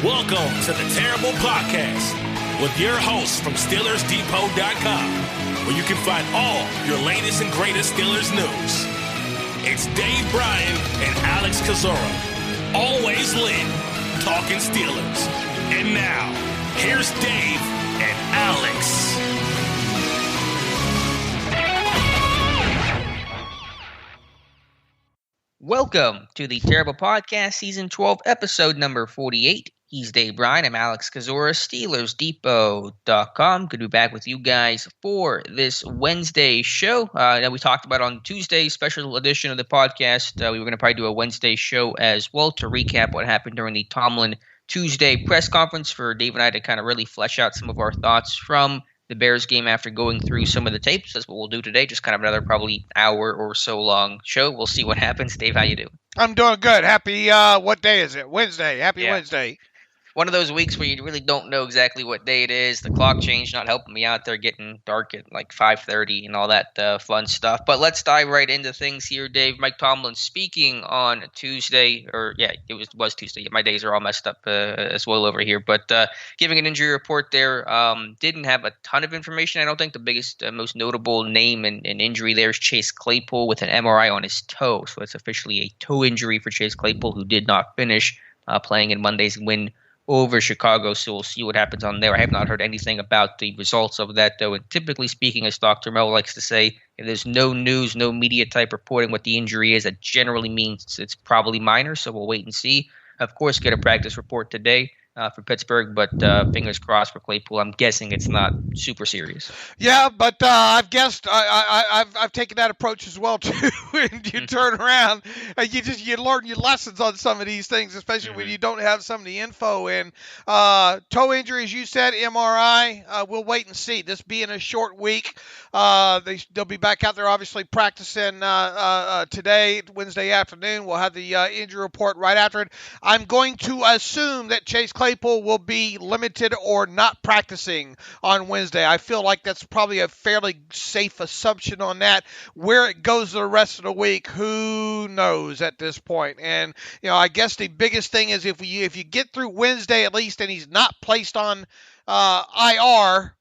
Welcome to the Terrible Podcast with your hosts from SteelersDepot.com, where you can find all your latest and greatest Steelers news. It's Dave Bryan and Alex Kozora, always lit, talking Steelers. And now, here's Dave and Alex. Welcome to the Terrible Podcast, Season 12, Episode number 48. He's Dave Bryan. I'm Alex Kozora, SteelersDepot.com. Good to be back with you guys for this Wednesday show. That we talked about on Tuesday's special edition of the podcast. We were going to probably do a Wednesday show as well to recap what happened during the Tomlin Tuesday press conference for Dave and I to kind of really flesh out some of our thoughts from the Bears game after going through some of the tapes. That's what we'll do today. Just kind of another probably hour or so long show. We'll see what happens. Dave, how you doing? I'm doing good. Happy, what day is it? Wednesday. Happy Wednesday. One of those weeks where you really don't know exactly what day it is. The clock change not helping me out there, getting dark at like 5:30 and all that fun stuff. But let's dive right into things here, Dave. Mike Tomlin speaking on Tuesday, it was Tuesday. My days are all messed up as well over here. But giving an injury report there, didn't have a ton of information. I don't think the biggest, most notable name and injury there is Chase Claypool with an MRI on his toe. So it's officially a toe injury for Chase Claypool, who did not finish playing in Monday's win over Chicago, so we'll see what happens on there. I have not heard anything about the results of that, though, and typically speaking, as Dr. Mel likes to say, if there's no news, no media type reporting what the injury is, that generally means it's probably minor, so we'll wait and see. Of course, get a practice report today for Pittsburgh, but fingers crossed for Claypool. I'm guessing it's not super serious. Yeah, but I've guessed I've taken that approach as well too. And you turn around and you learn your lessons on some of these things, especially when you don't have some of the info. And toe injury, as you said, MRI. We'll wait and see. This being a short week, they'll be back out there obviously practicing today, Wednesday afternoon. We'll have the injury report right after it. I'm going to assume that Chase Claypool will be limited or not practicing on Wednesday. I feel like that's probably a fairly safe assumption on that. Where it goes the rest of the week, who knows at this point? And I guess the biggest thing is if you get through Wednesday at least, and he's not placed on IR.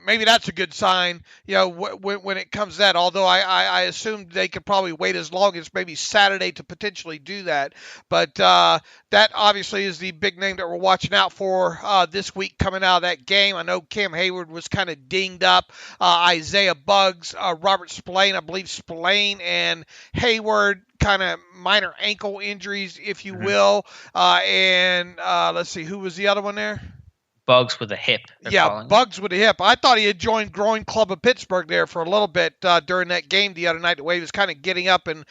Maybe that's a good sign, when it comes to that, although I assume they could probably wait as long as maybe Saturday to potentially do that. But that obviously is the big name that we're watching out for this week coming out of that game. I know Cam Hayward was kind of dinged up. Isaiah Buggs, Robert Spillane, I believe Spillane and Hayward, kind of minor ankle injuries, if you will. And let's see, who was the other one there? Buggs with a hip. Yeah, Buggs with a hip. I thought he had joined Growing Club of Pittsburgh there for a little bit during that game the other night, the way he was kind of getting up and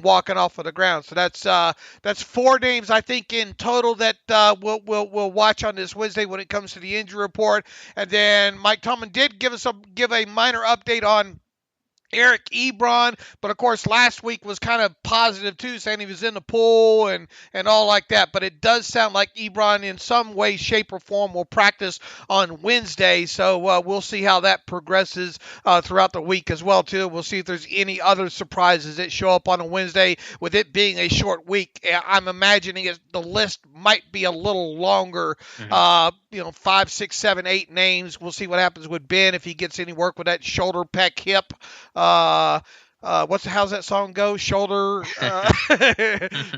walking off of the ground. So that's four names, I think, in total that we'll watch on this Wednesday when it comes to the injury report. And then Mike Tomlin did give a minor update on Eric Ebron, but of course last week was kind of positive too, saying he was in the pool and all like that. But it does sound like Ebron in some way, shape, or form will practice on Wednesday. So we'll see how that progresses throughout the week as well too. We'll see if there's any other surprises that show up on a Wednesday. With it being a short week, I'm imagining the list might be a little longer. 5, 6, 7, 8 names. We'll see what happens with Ben if he gets any work with that shoulder, pec, hip. How's that song go? Shoulder,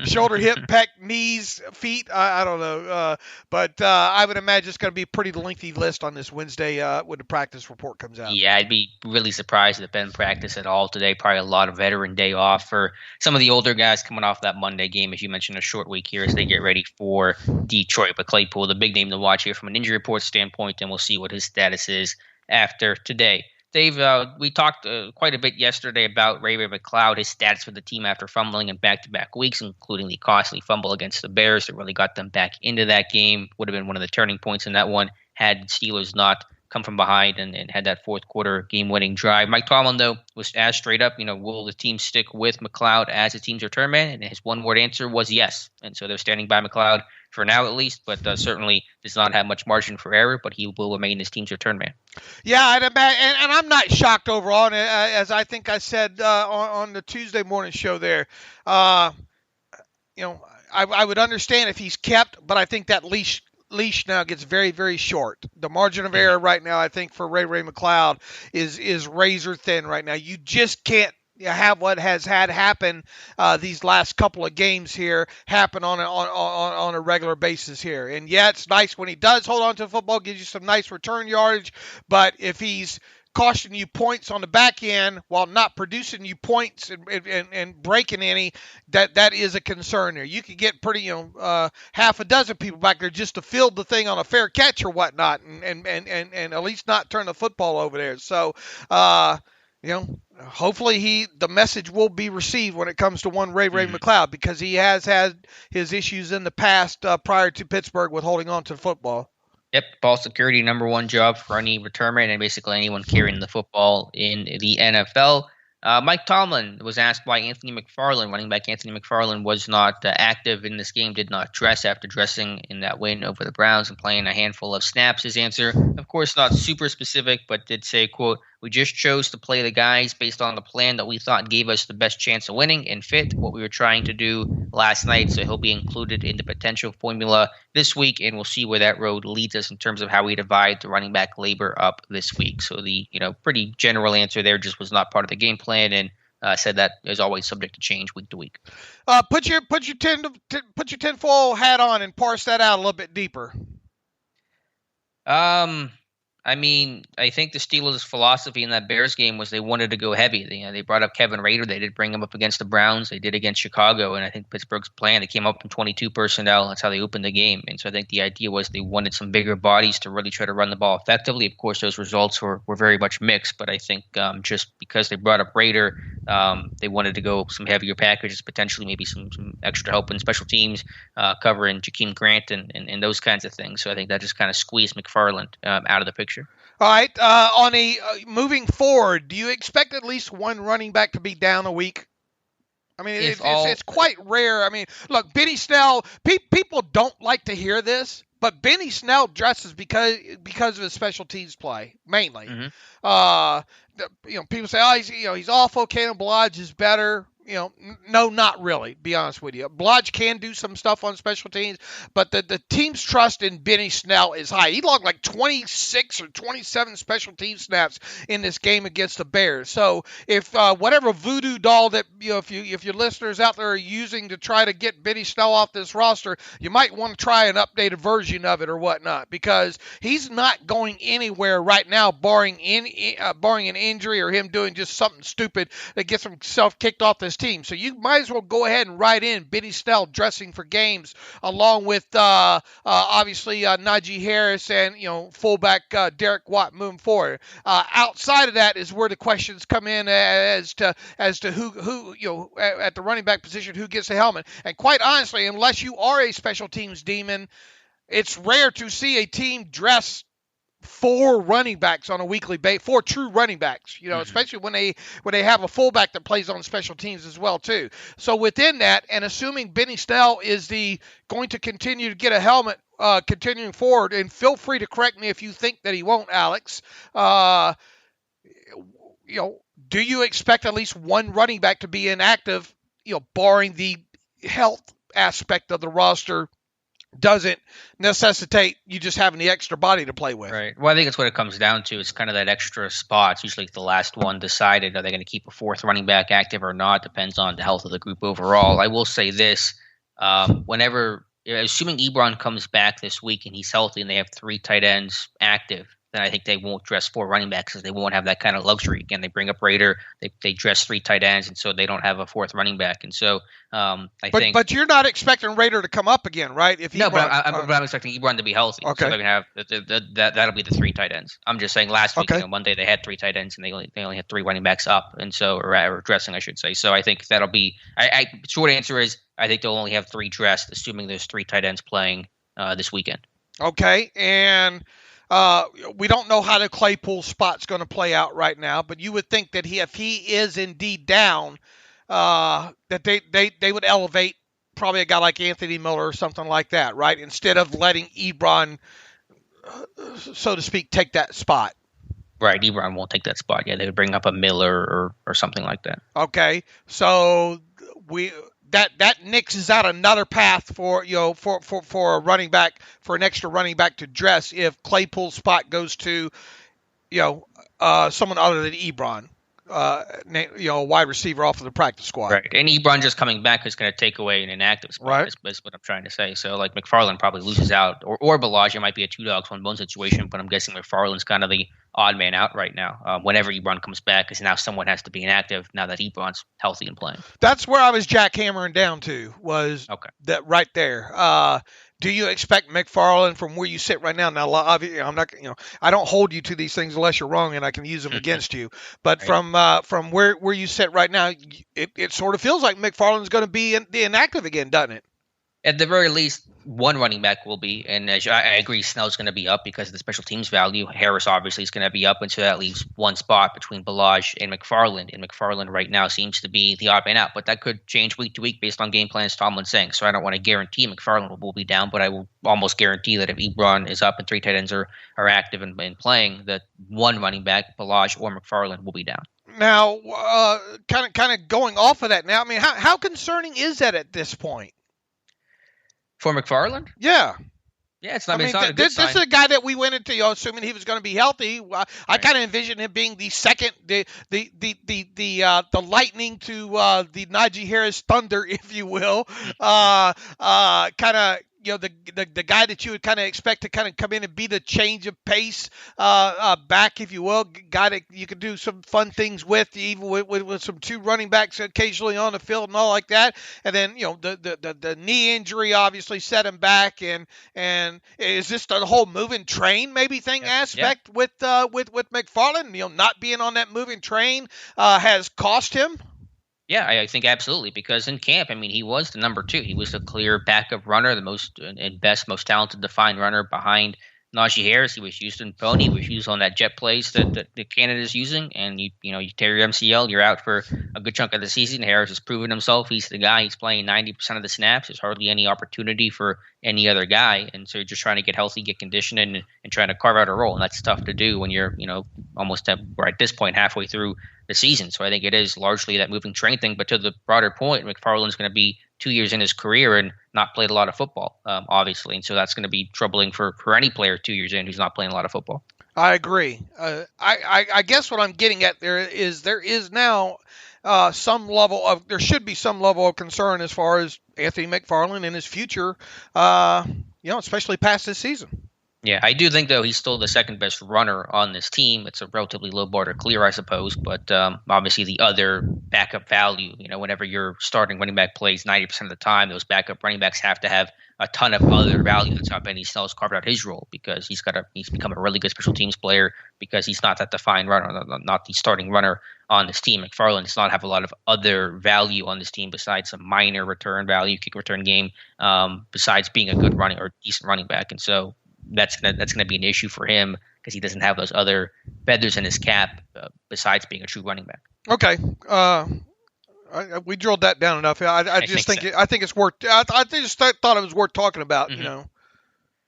shoulder, hip, pec, knees, feet. I don't know. But I would imagine it's going to be a pretty lengthy list on this Wednesday when the practice report comes out. Yeah, I'd be really surprised if Ben practiced at all today. Probably a lot of veteran day off for some of the older guys coming off that Monday game, as you mentioned, a short week here as they get ready for Detroit. But Claypool, the big name to watch here from an injury report standpoint, and we'll see what his status is after today. Dave, we talked quite a bit yesterday about Ray-Ray McCloud, his stats for the team after fumbling in back-to-back weeks, including the costly fumble against the Bears that really got them back into that game. Would have been one of the turning points in that one had Steelers not come from behind and had that fourth quarter game-winning drive. Mike Tomlin, though, was asked straight up, will the team stick with McCloud as the team's return man? And his one-word answer was yes. And so they're standing by McCloud for now at least, but certainly does not have much margin for error, but he will remain his team's return man. Yeah, and I'm not shocked overall, as I think I said on the Tuesday morning show there. I would understand if he's kept, but I think that leash leash now gets very, very short. The margin of error right now, I think, for Ray-Ray McCloud is razor thin right now. You just can't have what has had happen these last couple of games here happen on a regular basis here. And yeah, it's nice when he does hold on to the football, gives you some nice return yardage, but if he's costing you points on the back end while not producing you points and breaking any, that is a concern there. You could get pretty, half a dozen people back there just to field the thing on a fair catch or whatnot, and at least not turn the football over there. So, hopefully the message will be received when it comes to one Ray-Ray McCloud, because he has had his issues in the past prior to Pittsburgh with holding on to the football. Yep, ball security, number one job for any returnment and basically anyone carrying the football in the NFL. Mike Tomlin was asked why Anthony McFarland, running back Anthony McFarland, was not active in this game, did not dress after dressing in that win over the Browns and playing a handful of snaps. His answer, of course, not super specific, but did say, quote, "We just chose to play the guys based on the plan that we thought gave us the best chance of winning and fit what we were trying to do last night. So he'll be included in the potential formula this week, and we'll see where that road leads us in terms of how we divide the running back labor up this week." So the pretty general answer there just was not part of the game plan, and said that is always subject to change week to week. Put your tinfoil hat on and parse that out a little bit deeper. I think the Steelers' philosophy in that Bears game was they wanted to go heavy. They brought up Kevin Rader. They did bring him up against the Browns. They did against Chicago. And I think Pittsburgh's plan, they came up in 22 personnel. That's how they opened the game. And so I think the idea was they wanted some bigger bodies to really try to run the ball effectively. Of course, those results were very much mixed. But I think just because they brought up Rader, they wanted to go some heavier packages, potentially maybe some extra help in special teams, covering Jakeem Grant and those kinds of things. So I think that just kind of squeezed McFarland out of the picture. All right. Moving forward, do you expect at least one running back to be down a week? I mean, it's quite rare. I mean, look, Benny Snell. People don't like to hear this, but Benny Snell dresses because of his special teams play mainly. People say, oh, he's awful. Cannon Blodge is better. No, not really, be honest with you. Blodge can do some stuff on special teams, but the team's trust in Benny Snell is high. He logged like 26 or 27 special team snaps in this game against the Bears. So if whatever voodoo doll that, if your listeners out there are using to try to get Benny Snell off this roster, you might want to try an updated version of it or whatnot, because he's not going anywhere right now, barring an injury or him doing just something stupid that gets himself kicked off this team. So you might as well go ahead and write in Benny Snell dressing for games, along with obviously Najee Harris and fullback Derek Watt moving forward. Outside of that is where the questions come in as to who at the running back position, who gets the helmet. And quite honestly, unless you are a special teams demon, it's rare to see a team dress four running backs on a weekly basis, four true running backs, especially when they have a fullback that plays on special teams as well too. So within that, and assuming Benny Snell is going to continue to get a helmet continuing forward, and feel free to correct me if you think that he won't, Alex, do you expect at least one running back to be inactive, barring the health aspect of the roster doesn't necessitate you just having the extra body to play with? Right. Well, I think that's what it comes down to. It's kind of that extra spot. It's usually the last one decided. Are they going to keep a fourth running back active or not? Depends on the health of the group overall. I will say this. Assuming Ebron comes back this week and he's healthy and they have three tight ends active, then I think they won't dress four running backs because they won't have that kind of luxury. Again, they bring up Rader, they dress three tight ends, and so they don't have a fourth running back. And so But you're not expecting Rader to come up again, right? I'm expecting Ebron to be healthy. Okay. So they're gonna have that'll be the three tight ends. I'm just saying last week, Monday they had three tight ends and they only had three running backs up, and so or dressing, I should say. So I think that'll be. Short answer is I think they'll only have three dressed, assuming there's three tight ends playing this weekend. Okay, and. We don't know how the Claypool spot's going to play out right now, but you would think that if he is indeed down, that they would elevate probably a guy like Anthony Miller or something like that, right? Instead of letting Ebron, so to speak, take that spot. Right, Ebron won't take that spot. Yeah, they would bring up a Miller or something like that. Okay, so that nixes out another path for for a running back, for an extra running back to dress if Claypool's spot goes to someone other than Ebron. A wide receiver off of the practice squad. Right. And Ebron just coming back is going to take away an inactive spot, right. is what I'm trying to say. So, like, McFarland probably loses out, or Balaji might be a 2-dogs-1-bone situation, but I'm guessing McFarland's kind of the odd man out right now. Whenever Ebron comes back, because now someone has to be inactive now that Ebron's healthy and playing. That's where I was jackhammering down to, was that right there. Do you expect McFarland from where you sit right now? Now, I'm not, I don't hold you to these things unless you're wrong, and I can use them against you. But right. from where you sit right now, it sort of feels like McFarland's going to be inactive again, doesn't it? At the very least, one running back will be, and I agree, Snell's going to be up because of the special teams value. Harris obviously is going to be up, and so that leaves one spot between Balaji and McFarland. And McFarland right now seems to be the odd man out, but that could change week to week based on game plans Tomlin's saying. So I don't want to guarantee McFarland will be down, but I will almost guarantee that if Ebron is up and 3 tight ends are active and playing, that one running back, Balaji or McFarland, will be down. Now, kind of going off of that now, I mean, how concerning is that at this point? For McFarland? Yeah. Yeah, it's not a good this sign. This is a guy that we went into assuming he was going to be healthy. I kind of envisioned him being the second, the lightning to the Najee Harris thunder, if you will. Kind of. The guy that you would kind of expect to kind of come in and be the change of pace back, if you will, guy that you could do some fun things with, even with some 2 running backs occasionally on the field and all like that. And then the knee injury obviously set him back. And is this the whole moving train maybe thing aspect with McFarland? Not being on that moving train has cost him. Yeah, I think absolutely, because in camp, I mean, he was the number 2. He was the clear backup runner, the most and best, most talented defined runner behind Najee Harris. He was used in Pony. He was used on that jet plays that Canada's using. And, you tear your MCL, you're out for a good chunk of the season. Harris has proven himself. He's the guy. He's playing 90% of the snaps. There's hardly any opportunity for any other guy. And so you're just trying to get healthy, get conditioned, and trying to carve out a role. And that's tough to do when you're, almost at this point halfway through the season. So I think it is largely that moving train thing. But to the broader point, McFarland's going to be 2 years in his career and not played a lot of football, obviously. And so that's going to be troubling for any player 2 years in who's not playing a lot of football. I agree. I guess what I'm getting at there is now there should be some level of concern as far as Anthony McFarland and his future, especially past this season. Yeah, I do think, though, he's still the second best runner on this team. It's a relatively low bar to clear, I suppose, but obviously the other backup value, whenever your starting running back plays 90% of the time, those backup running backs have to have a ton of other value. That's how Benny Snell's carved out his role, because he's become a really good special teams player, because he's not that defined runner, not the starting runner on this team. McFarland does not have a lot of other value on this team besides a minor return value, kick return game, besides being a good running or decent running back. And so that's gonna be an issue for him, because he doesn't have those other feathers in his cap besides being a true running back. Okay, we drilled that down enough. I just think it's worth. I just thought it was worth talking about. Mm-hmm.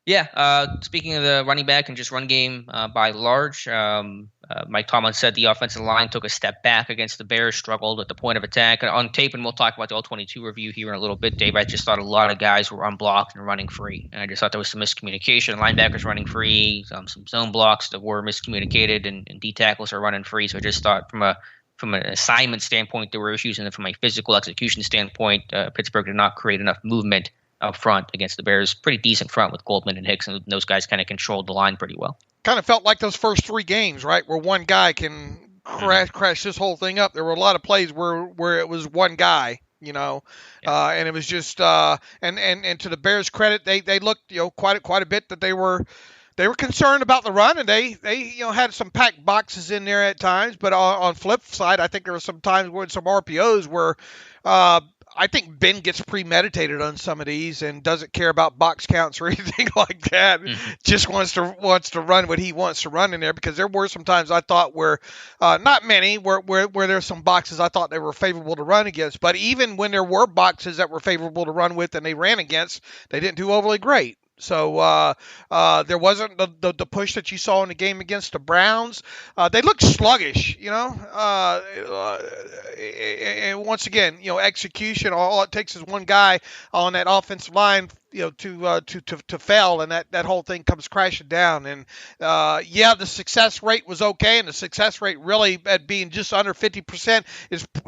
Yeah. Speaking of the running back and just run game by large, Mike Tomlin said the offensive line took a step back against the Bears, struggled at the point of attack. On tape, and we'll talk about the All-22 review here in a little bit, Dave, I just thought a lot of guys were unblocked and running free. And I just thought there was some miscommunication. Linebackers running free, some zone blocks that were miscommunicated, and D tackles are running free. So I just thought from an assignment standpoint, there were issues, and then from a physical execution standpoint, Pittsburgh did not create enough movement up front against the Bears. Pretty decent front with Goldman and Hicks, and those guys kind of controlled the line pretty well. Kind of felt like those first 3 games, right, where one guy can crash this whole thing up. There were a lot of plays where it was one guy, and it was just and to the Bears' credit, they looked quite a bit that they were concerned about the run, and they had some packed boxes in there at times. But on flip side, I think there were some times when some RPOs where I think Ben gets premeditated on some of these and doesn't care about box counts or anything like that. Mm-hmm. Just wants to run what he wants to run in there, because there were some times I thought where not many where there's some boxes I thought they were favorable to run against. But even when there were boxes that were favorable to run with and they ran against, they didn't do overly great. So there wasn't the push that you saw in the game against the Browns. They looked sluggish, and once again, execution. All it takes is one guy on that offensive line, to fail, and that whole thing comes crashing down. And the success rate was okay, and the success rate really at being just under 50%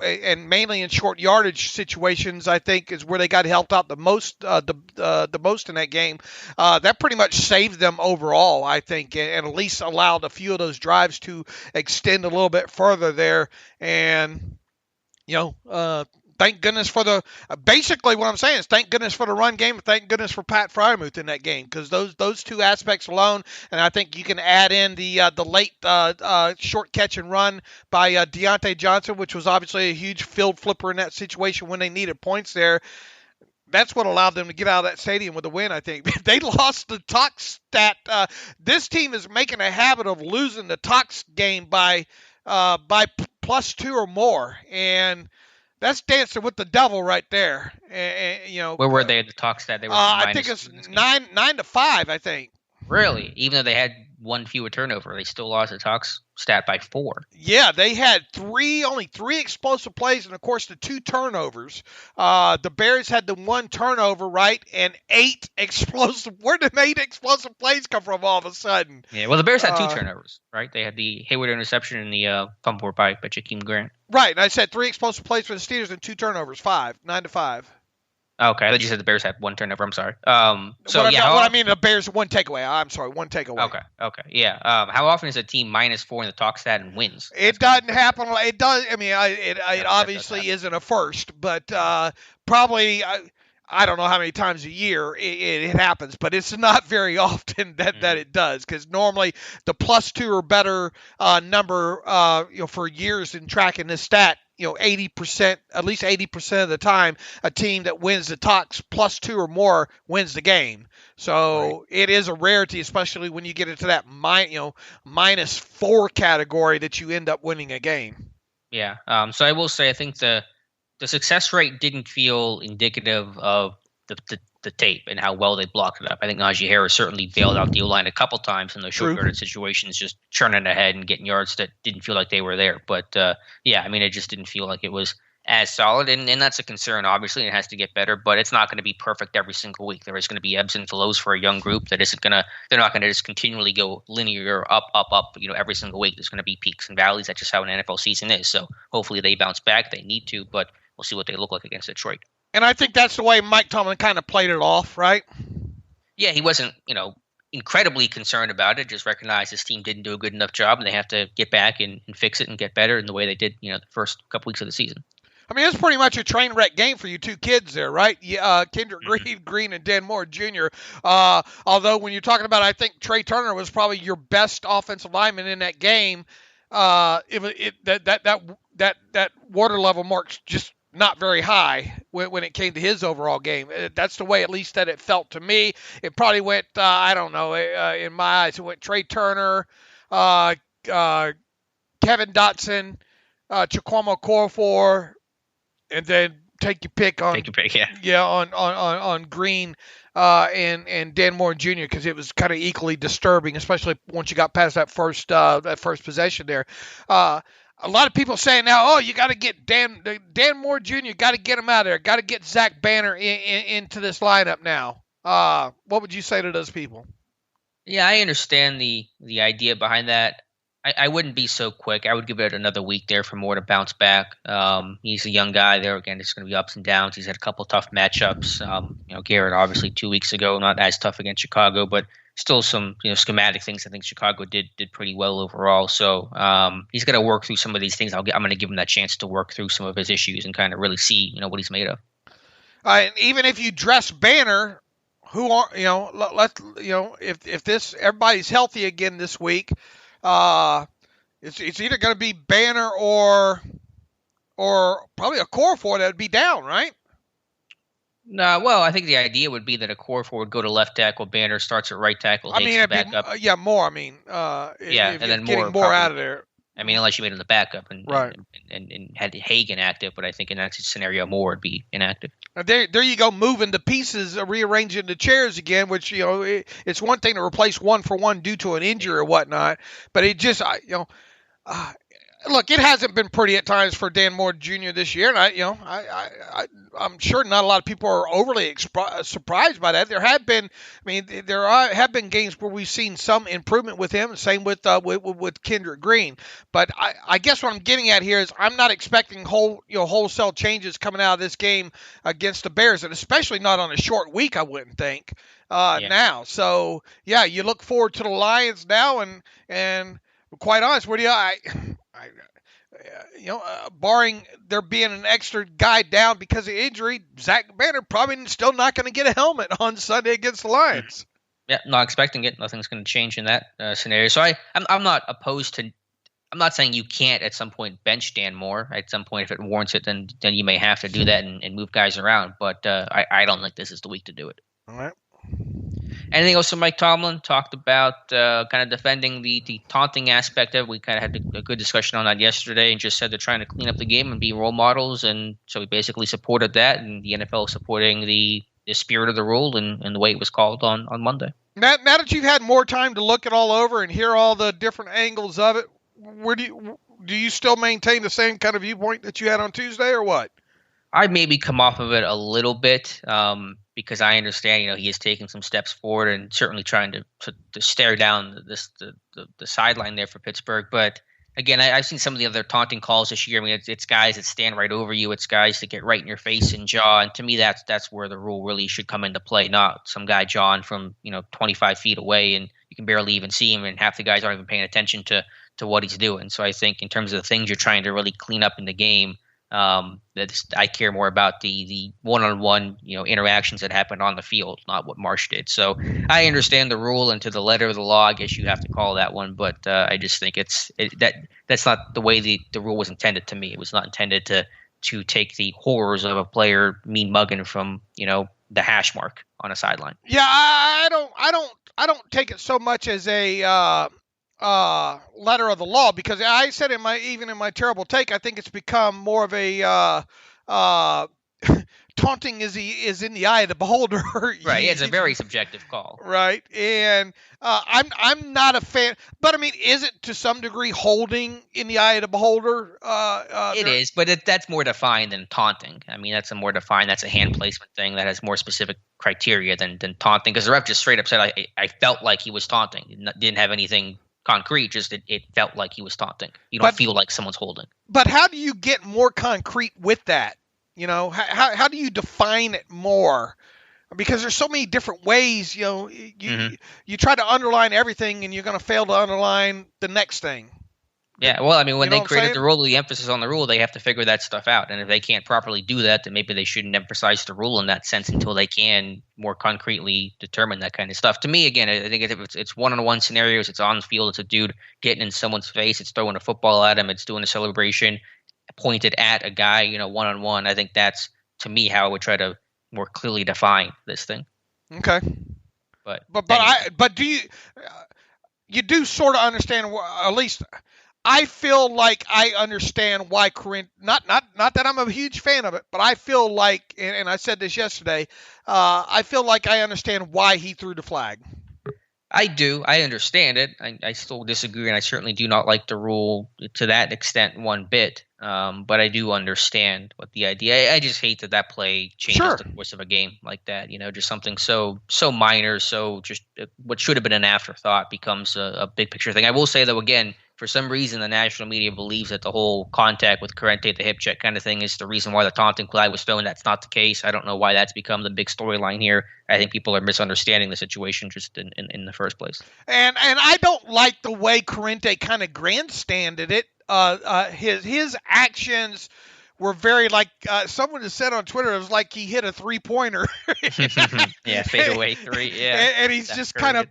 and mainly in short yardage situations, I think, is where they got helped out the most, the most in that game. That pretty much saved them overall, I think, and at least allowed a few of those drives to extend a little bit further there. And thank goodness for basically what I'm saying is thank goodness for the run game, and thank goodness for Pat Freiermuth in that game, because those two aspects alone, and I think you can add in the late short catch and run by Deontay Johnson, which was obviously a huge field flipper in that situation when they needed points there. That's what allowed them to get out of that stadium with a win, I think. They lost the Tox stat. This team is making a habit of losing the Tox game by +2 or more, and that's dancing with the devil right there. Where were they at the Tox stat? They were I think it's 9-5. I think. Really, even though they had one fewer turnover, they still lost the Tox stat by 4. Yeah, they had only three explosive plays, and of course the 2 turnovers. The Bears had the 1 turnover, right, and 8 explosive. Where did 8 explosive plays come from all of a sudden? Yeah, well, the Bears had 2 turnovers, right? They had the Hayward interception and the fumble by Jakeem Grant. Right, and I said 3 explosive plays for the Steeders and 2 turnovers, 9-5. Okay, I thought you said the Bears had 1 turnover. I'm sorry. I mean, the Bears 1 takeaway. I'm sorry, 1 takeaway. Okay, yeah. How often is a team -4 in the Tox stat and wins? It doesn't happen. It does. I mean, it obviously isn't a first, but probably I don't know how many times a year it happens, but it's not very often that it does, because normally the +2 or better number, for years in tracking this stat. 80%, at least 80% of the time, a team that wins the Tox +2 or more wins the game. So It is a rarity, especially when you get into that -4 category, that you end up winning a game. Yeah. So I will say, I think the success rate didn't feel indicative of the tape and how well they blocked it up. I think Najee Harris certainly bailed out the O-line a couple times in those short-yarded situations, just churning ahead and getting yards that didn't feel like they were there. But, it just didn't feel like it was as solid, and that's a concern, obviously, and it has to get better, but it's not going to be perfect every single week. There is going to be ebbs and flows for a young group they're not going to just continually go linear up, every single week. There's going to be peaks and valleys. That's just how an NFL season is. So hopefully they bounce back. They need to, but we'll see what they look like against Detroit. And I think that's the way Mike Tomlin kind of played it off, right? Yeah, he wasn't, incredibly concerned about it. Just recognized his team didn't do a good enough job, and they have to get back and fix it and get better in the way they did, the first couple weeks of the season. I mean, it's pretty much a train wreck game for you 2 kids there, right? Kendrick Green and Dan Moore Jr. Although when you're talking about, I think Trey Turner was probably your best offensive lineman in that game. That water level mark's just not very high when it came to his overall game. That's the way, at least, that it felt to me. It probably went, I don't know, in my eyes, it went Trey Turner, Kevin Dotson, Chikwama Okorafor, and then take your pick, yeah. On Green and Dan Moore Jr., because it was kind of equally disturbing, especially once you got past that first possession there. A lot of people saying now, you got to get Dan Moore Jr., got to get him out of there. Got to get Zach Banner into this lineup now. What would you say to those people? Yeah, I understand the idea behind that. I wouldn't be so quick. I would give it another week there for Moore to bounce back. He's a young guy there. Again, it's going to be ups and downs. He's had a couple tough matchups. Garrett, obviously, 2 weeks ago, not as tough against Chicago, but still some schematic things I think Chicago did pretty well overall. So he's got to work through some of these things. I'm going to give him that chance to work through some of his issues and kind of really see what he's made of. And even if you dress Banner, if this everybody's healthy again this week, it's either going to be Banner or probably Okorafor that would be down, right? No, well, I think the idea would be that Okorafor would go to left tackle, Banner starts at right tackle. I mean, it'd back be, up. More. I mean, and then getting more out of there. I mean, unless you made him the backup and Right. and had Hagan active, but I think in that scenario, Moore would be inactive. There you go, moving the pieces, rearranging the chairs again, which, it's one thing to replace one for one due to an injury or whatnot, but it just, look, it hasn't been pretty at times for Dan Moore Jr. this year, and I'm sure not a lot of people are overly surprised by that. There have been, have been games where we've seen some improvement with him. Same with Kendrick Green. But I guess what I'm getting at here is I'm not expecting wholesale changes coming out of this game against the Bears, and especially not on a short week. I wouldn't think now. So yeah, you look forward to the Lions now, and quite honest with you, barring there being an extra guy down because of injury, Zach Banner probably still not going to get a helmet on Sunday against the Lions. Yeah, not expecting it. Nothing's going to change in that scenario. So I'm not opposed to. I'm not saying you can't at some point bench Dan Moore. At some point, if it warrants it, then you may have to do that and move guys around. But I don't think this is the week to do it. All right. Anything else from Mike Tomlin? Talked about kind of defending the taunting aspect of it. We kind of had a good discussion on that yesterday and just said they're trying to clean up the game and be role models. And so we basically supported that, and the NFL supporting the spirit of the rule and the way it was called on Monday. Now that you've had more time to look it all over and hear all the different angles of it, where do you still maintain the same kind of viewpoint that you had on Tuesday, or what? I maybe come off of it a little bit because I understand, he is taking some steps forward and certainly trying to stare down the sideline there for Pittsburgh. But again, I've seen some of the other taunting calls this year. I mean, it's guys that stand right over you. It's guys that get right in your face and jaw. And to me, that's where the rule really should come into play, not some guy jawing from 25 feet away and you can barely even see him, and half the guys aren't even paying attention to what he's doing. So I think in terms of the things you're trying to really clean up in the game, I care more about the one-on-one interactions that happened on the field, not what Marsh did. So I understand the rule, and to the letter of the law, I guess you have to call that one. But I just think that's not the way the rule was intended to me. It was not intended to take the horrors of a player mean mugging from the hash mark on a sideline. Yeah, I don't take it so much as a letter of the law, because I said in my terrible take, I think it's become more of a taunting is in the eye of the beholder. Right, it's a very subjective call. Right, and I'm not a fan, but I mean, is it to some degree holding in the eye of the beholder? It is, but that's more defined than taunting. I mean, that's a hand placement thing that has more specific criteria than taunting, because the ref just straight up said, I felt like he was taunting. Didn't have anything concrete, just it felt like he was taunting. You don't feel like someone's holding. But how do you get more concrete with that? How do you define it more? Because there's so many different ways. You try to underline everything, and you're going to fail to underline the next thing. Yeah, well, I mean, when they created the rule, the emphasis on the rule, they have to figure that stuff out. And if they can't properly do that, then maybe they shouldn't emphasize the rule in that sense until they can more concretely determine that kind of stuff. To me, again, I think if it's one-on-one scenarios, it's on the field, it's a dude getting in someone's face, it's throwing a football at him, it's doing a celebration pointed at a guy, one-on-one. I think that's, to me, how I would try to more clearly define this thing. Okay. But do you do sort of understand, at least I feel like I understand why Corinth, not that I'm a huge fan of it, but I feel like, and I said this yesterday, I feel like I understand why he threw the flag. I do. I understand it. I still disagree, and I certainly do not like the rule to that extent one bit. But I do understand what the idea. I just hate that play changes the course of a game like that. Just something so minor, so just what should have been an afterthought becomes a big picture thing. I will say, though, again, for some reason, the national media believes that the whole contact with Corrente, the hip check kind of thing, is the reason why the taunting flag was thrown. That's not the case. I don't know why that's become the big storyline here. I think people are misunderstanding the situation just in the first place. And I don't like the way Corrente kind of grandstanded it. His actions were very someone has said on Twitter, it was like he hit a 3-pointer. Yeah, fadeaway 3. Yeah, and he's just kind of,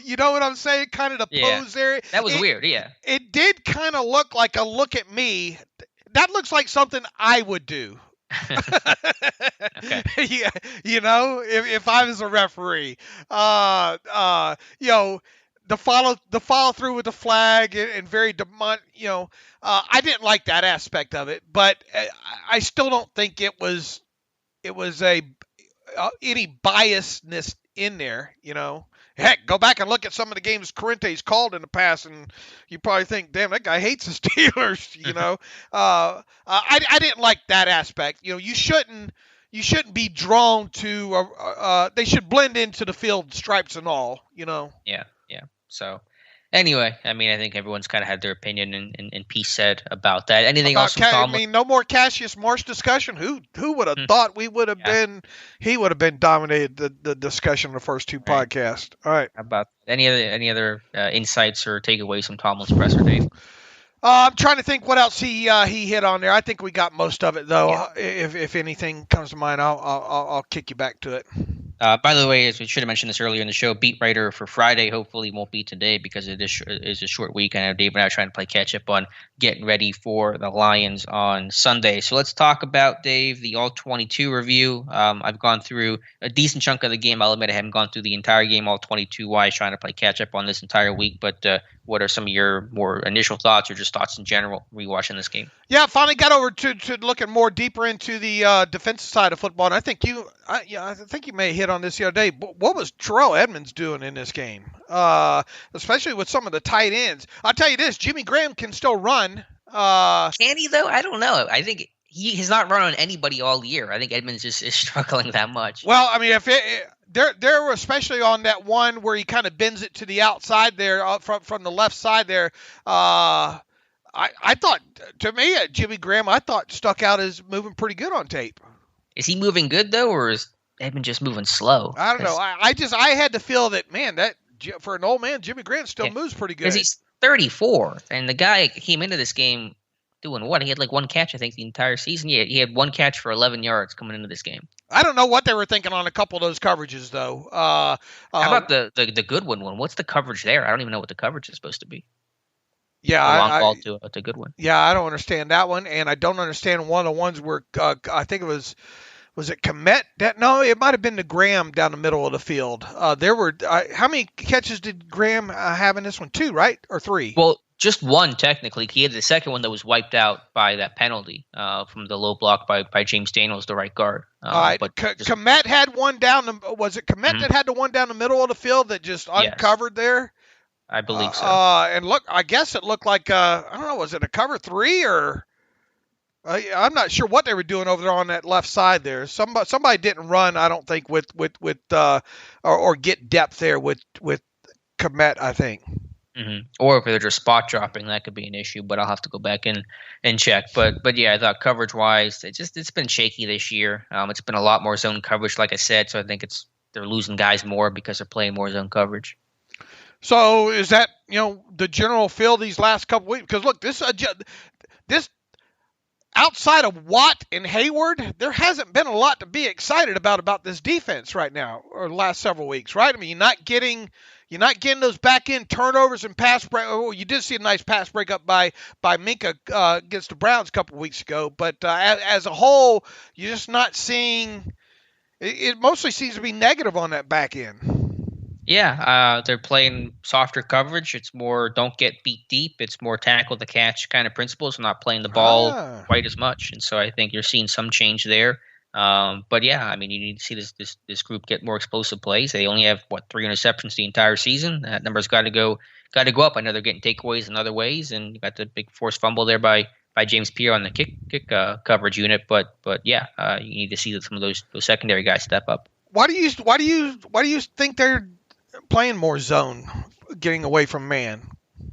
you know what I'm saying? Kind of the pose there. That was weird. Yeah, it did kind of look like a look at me. That looks like something I would do. Okay. Yeah, if I was a referee, the the follow through with the flag and very I didn't like that aspect of it, but I still don't think it was any biasness in there. Heck, go back and look at some of the games Corrientes called in the past, and you probably think, damn, that guy hates the Steelers. I didn't like that aspect. You shouldn't be drawn to. They should blend into the field, stripes and all. Yeah. So, anyway, I think everyone's kind of had their opinion and piece said about that. Anything else from Tomlin? No more Cassius Marsh discussion. Who would have thought we would have been? He would have been dominated the discussion in the first two podcasts. All right. How about any other insights or takeaways from Tomlin's presser, Dave? I'm trying to think what else he hit on there. I think we got most of it though. Yeah. If anything comes to mind, I'll kick you back to it. By the way, as we should have mentioned this earlier in the show, beat writer for Friday hopefully won't be today because it is a short week. I know Dave and I are trying to play catch up on getting ready for the Lions on Sunday. So let's talk about, Dave, the All-22 review. I've gone through a decent chunk of the game. I'll admit I haven't gone through the entire game, All-22-wise, trying to play catch up on this entire week. But what are some of your more initial thoughts or just thoughts in general rewatching this game? Yeah, finally got over to looking more deeper into the defensive side of football, and I think you may hit on this the other day. What was Terrell Edmonds doing in this game, especially with some of the tight ends? I'll tell you this: Jimmy Graham can still run. Can he though? I don't know. I think he has not run on anybody all year. I think Edmonds is struggling that much. Well, if there were, especially on that one where he kind of bends it to the outside there from the left side there. I thought, to me, Jimmy Graham, I thought stuck out as moving pretty good on tape. Is he moving good though, or is Edmund just moving slow? I don't know. I had to feel that, man, that for an old man, Jimmy Graham still moves pretty good. Because he's 34, and the guy came into this game doing what? He had like one catch, I think, the entire season. Yeah, he had one catch for 11 yards coming into this game. I don't know what they were thinking on a couple of those coverages, though. How about the Goodwin one? What's the coverage there? I don't even know what the coverage is supposed to be. Yeah, a long ball to a good one. Yeah, I don't understand that one, and I don't understand one of the ones where I think it was it Komet? No, it might have been the Graham down the middle of the field. There were how many catches did Graham have in this one? 2, right, or 3? Well, just one technically. He had the second one that was wiped out by that penalty from the low block by James Daniels, the right guard. All right, but Komet had one down. Was it Komet that had the one down the middle of the field that just uncovered there? I believe so. And look, I guess it looked like I don't know, was it a cover 3 or I'm not sure what they were doing over there on that left side there. Somebody didn't run, I don't think, with or get depth there with Komet, I think. Mm-hmm. Or if they're just spot dropping, that could be an issue. But I'll have to go back and check. But yeah, I thought coverage wise, it's been shaky this year. It's been a lot more zone coverage, like I said. So I think they're losing guys more because they're playing more zone coverage. So is that, the general feel these last couple weeks? Because look, this outside of Watt and Hayward, there hasn't been a lot to be excited about this defense right now or the last several weeks, right? You're not getting those back end turnovers and pass break. Oh, you did see a nice pass breakup by Minka against the Browns a couple of weeks ago, but as a whole, you're just not seeing. It mostly seems to be negative on that back end. Yeah, they're playing softer coverage. It's more don't get beat deep. It's more tackle the catch kind of principles. Not playing the ball quite as much, and so I think you're seeing some change there. But yeah, you need to see this group get more explosive plays. They only have 3 interceptions the entire season. That number's got to go up. I know they're getting takeaways in other ways, and you got the big forced fumble there by James Pierre on the kick coverage unit. But yeah, you need to see that some of those secondary guys step up. Why do you think they're playing more zone, getting away from man?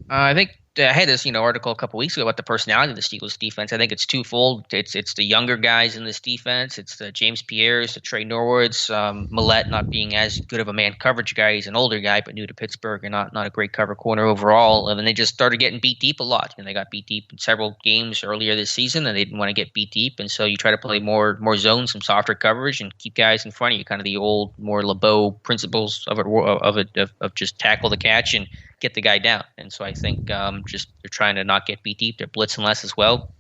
I think I had this article a couple weeks ago about the personality of the Steelers defense. I think it's twofold. It's the younger guys in this defense. It's the James Pierres, the Trey Norwoods, Millette not being as good of a man coverage guy. He's an older guy, but new to Pittsburgh and not a great cover corner overall. And then they just started getting beat deep a lot. They got beat deep in several games earlier this season, and they didn't want to get beat deep. And so you try to play more zone, some softer coverage, and keep guys in front of you. Kind of the old, more LeBeau principles of just tackle the catch and get the guy down. And so I think just they're trying to not get beat deep. They're blitzing less as well.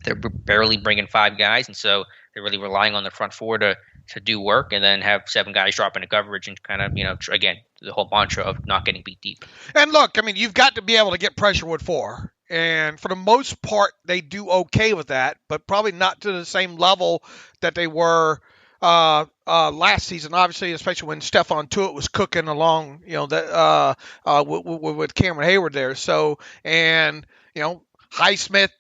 They're barely bringing 5 guys, and so they're really relying on the front 4 to do work, and then have 7 guys drop into coverage and kind of again the whole mantra of not getting beat deep. And look, I mean, you've got to be able to get pressure with 4. And for the most part, they do okay with that, but probably not to the same level that they were last season. Obviously, especially when Stephon Tuitt was cooking along, with Cameron Hayward there. So, and Highsmith,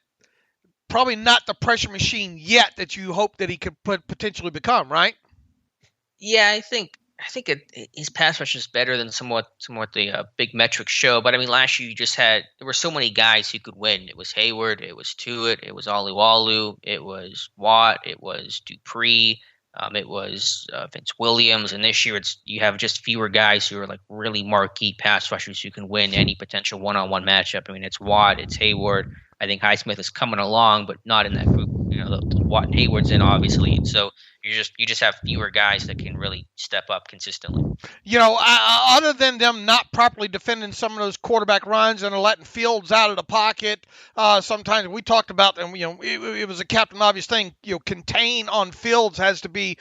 probably not the pressure machine yet that you hope that he could potentially become, right? Yeah, I think his pass rush is better than somewhat the big metrics show. But I mean, last year there were so many guys who could win. It was Hayward, it was Tuitt, it was Aliwalu, it was Watt, it was Dupree, it was Vince Williams. And this year you have just fewer guys who are like really marquee pass rushers who can win any potential one-on-one matchup. I mean, it's Watt, it's Hayward. I think Highsmith is coming along, but not in that group. The Watt and Hayward's in, obviously, and so you just have fewer guys that can really step up consistently. Other than them not properly defending some of those quarterback runs and letting Fields out of the pocket, sometimes we talked about them. It was a captain obvious thing. Contain on Fields had to be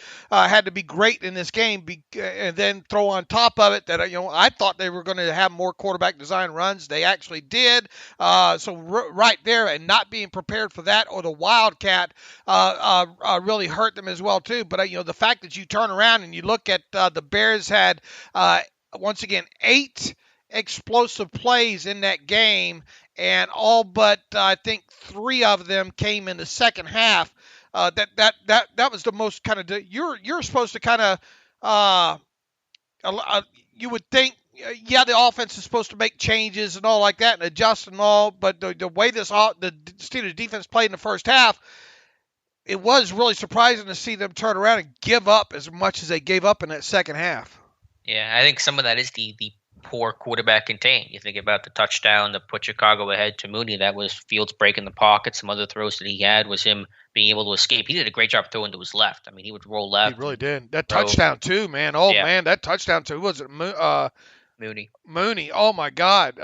great in this game, and then throw on top of it that I thought they were going to have more quarterback design runs. They actually did. So right there, and not being prepared for that or the Wildcat really hurt them as well too. But the fact that you turn around and you look at the Bears had once again 8 explosive plays in that game, and all but I think 3 of them came in the second half. That was the most kind of you're supposed to kind of you would think. Yeah, the offense is supposed to make changes and all like that and adjust and all, but the way the Steelers defense played in the first half, it was really surprising to see them turn around and give up as much as they gave up in that second half. Yeah, I think some of that is the poor quarterback contain. You think about the touchdown that put Chicago ahead to Mooney. That was Fields breaking the pocket. Some other throws that he had was him being able to escape. He did a great job throwing to his left. I mean, he would roll left. He really did. That touchdown too, man. Oh, yeah. Man, that touchdown too. Was it Mooney? Mooney. Oh, my God.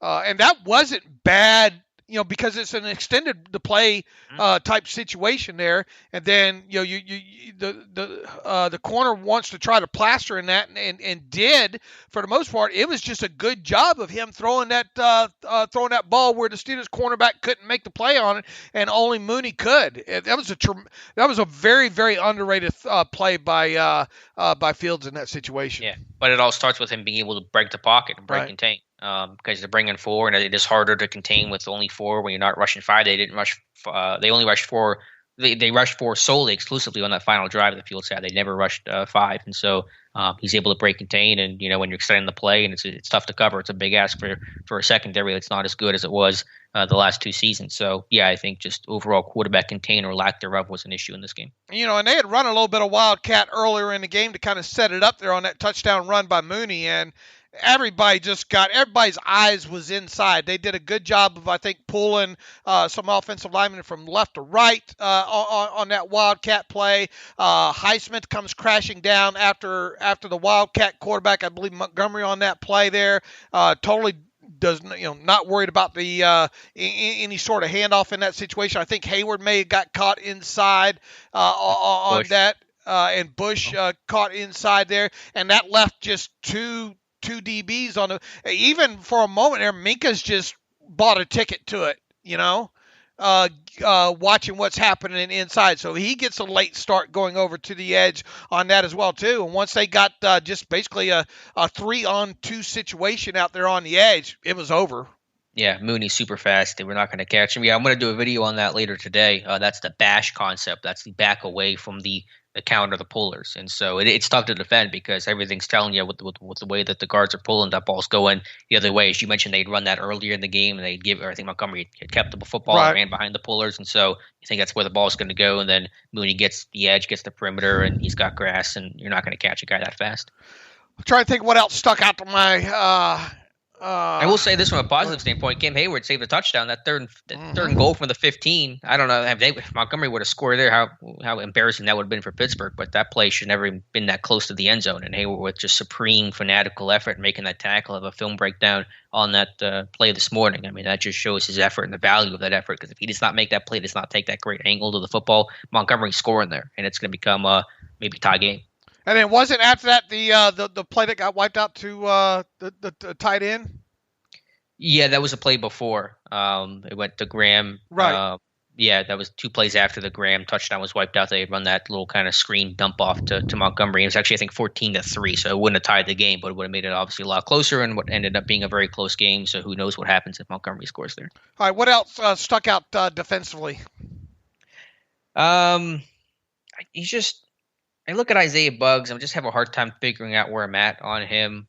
And that wasn't bad. Because it's an extended the play type situation there, and then the corner wants to try to plaster in that, and did for the most part. It was just a good job of him throwing that ball where the Steelers cornerback couldn't make the play on it, and only Mooney could. That was a very, very underrated play by Fields in that situation. Yeah, but it all starts with him being able to break the pocket and break contain. Because they're bringing 4, and it is harder to contain with only 4 when you're not rushing 5. They didn't rush. They only rushed 4. They rushed 4 solely exclusively on that final drive that Fields had. They never rushed 5, and so he's able to break contain. And when you're extending the play, and it's tough to cover. It's a big ask for a secondary that's not as good as it was the last 2 seasons. So yeah, I think just overall quarterback contain or lack thereof was an issue in this game. And they had run a little bit of Wildcat earlier in the game to kind of set it up there on that touchdown run by Mooney, and everybody's eyes was inside. They did a good job of, I think, pulling some offensive linemen from left to right on that Wildcat play. Highsmith comes crashing down after the Wildcat quarterback, I believe Montgomery on that play there. Totally does not worried about the any sort of handoff in that situation. I think Hayward may have got caught inside on that, and Bush caught inside there, and that left just two DBs on even for a moment there. Minka's just bought a ticket to it, watching what's happening inside. So he gets a late start going over to the edge on that as well too. And once they got just basically a 3-on-2 situation out there on the edge, it was over. Yeah, Mooney's super fast. They were not going to catch him. Yeah, I'm going to do a video on that later today. That's the bash concept. That's the back away from the counter, the pullers. And so it's tough to defend because everything's telling you with the way that the guards are pulling, that ball's going the other way. As you mentioned, they'd run that earlier in the game, and I think Montgomery had kept the football and ran behind the pullers. And so you think that's where the ball's going to go. And then Mooney gets the edge, gets the perimeter, and he's got grass, and you're not going to catch a guy that fast. I'm trying to think what else stuck out to my I will say this from a positive standpoint. Cam Hayward saved a touchdown. That third and goal from the 15. I don't know if Montgomery would have scored there, how embarrassing that would have been for Pittsburgh. But that play should never have been that close to the end zone. And Hayward with just supreme fanatical effort making that tackle, of a film breakdown on that play this morning. I mean, that just shows his effort and the value of that effort. Because if he does not make that play, does not take that great angle to the football, Montgomery's scoring there, and it's going to become maybe tie game. And then wasn't after that the play that got wiped out to the tight end? Yeah, that was a play before. It went to Graham. Right. Yeah, that was 2 plays after the Graham touchdown was wiped out. They had run that little kind of screen dump off to Montgomery. It was actually, I think, 14-3, so it wouldn't have tied the game, but it would have made it obviously a lot closer and what ended up being a very close game. So who knows what happens if Montgomery scores there. All right, what else stuck out defensively? I look at Isaiah Buggs. I just have a hard time figuring out where I'm at on him.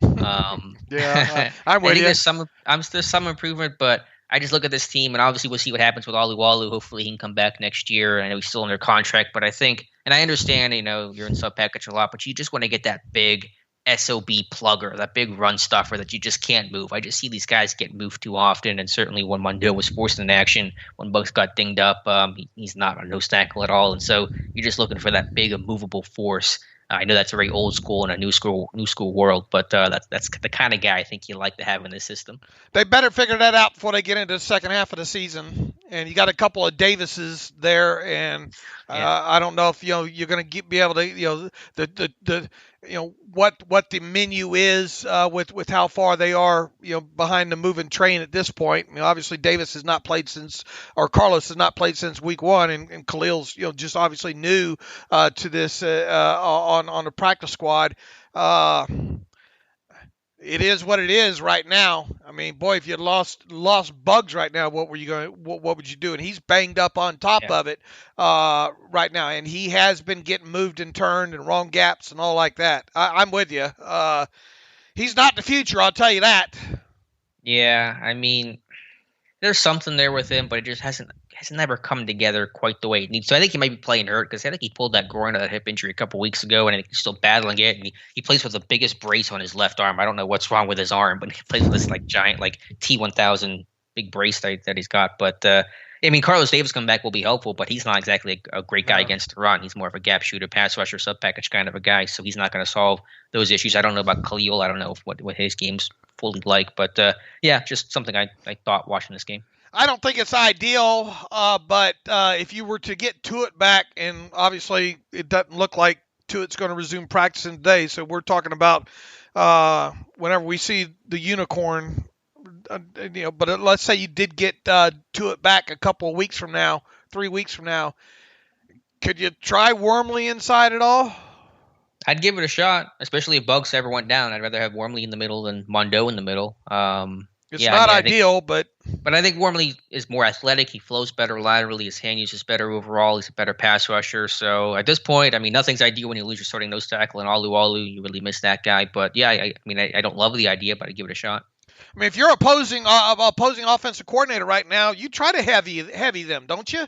Yeah, I'm with you. There's some improvement, but I just look at this team, and obviously we'll see what happens with Alualu. Hopefully he can come back next year. I know he's still under contract, but I think, and I understand, you're in sub package a lot, but you just want to get that big SOB plugger, that big run stuffer that you just can't move. I just see these guys get moved too often, and certainly when Mondo was forced into action, when Bucks got dinged up, he's not a nose tackle at all, and so you're just looking for that big, immovable force. I know that's a very old school and a new school world, but that's the kind of guy I think you like to have in this system. They better figure that out before they get into the second half of the season. And you got a couple of Davises there, and I don't know if you're going to be able to what the menu is with how far they are behind the moving train at this point. Obviously Davis has not played Carlos has not played since week 1, and Khalil's just obviously new to this on the practice squad. It is what it is right now. I mean, boy, if you lost Buggs right now, what would you do? And he's banged up on top of it right now, and he has been getting moved and turned and wrong gaps and all like that. I'm with you. He's not the future, I'll tell you that. Yeah, I mean, there's something there with him, but it just hasn't never come together quite the way it needs. So I think he might be playing hurt because I think he pulled that groin of that hip injury a couple weeks ago, and I think he's still battling it. And he plays with the biggest brace on his left arm. I don't know what's wrong with his arm, but he plays with this giant T1000 big brace that he's got. But Carlos Davis coming back will be helpful, but he's not exactly a great guy against the run. He's more of a gap shooter, pass rusher, sub package kind of a guy. So he's not going to solve those issues. I don't know about Khalil. I don't know what his game's fully like, but just something I thought watching this game. I don't think it's ideal, but if you were to get Tuitt back, and obviously it doesn't look like Tuitt's going to resume practicing today, so we're talking about whenever we see the unicorn, but let's say you did get Tuitt back a couple of weeks from now, 3 weeks from now, could you try Wormley inside at all? I'd give it a shot, especially if Buggs ever went down. I'd rather have Wormley in the middle than Mondo in the middle. It's not ideal, but I think Wormley is more athletic. He flows better laterally. His hand use is better overall. He's a better pass rusher. So at this point, nothing's ideal when you lose your starting nose tackle and Alualu. You really miss that guy. But yeah, I don't love the idea, but I'd give it a shot. I mean, if you're opposing offensive coordinator right now, you try to heavy them, don't you?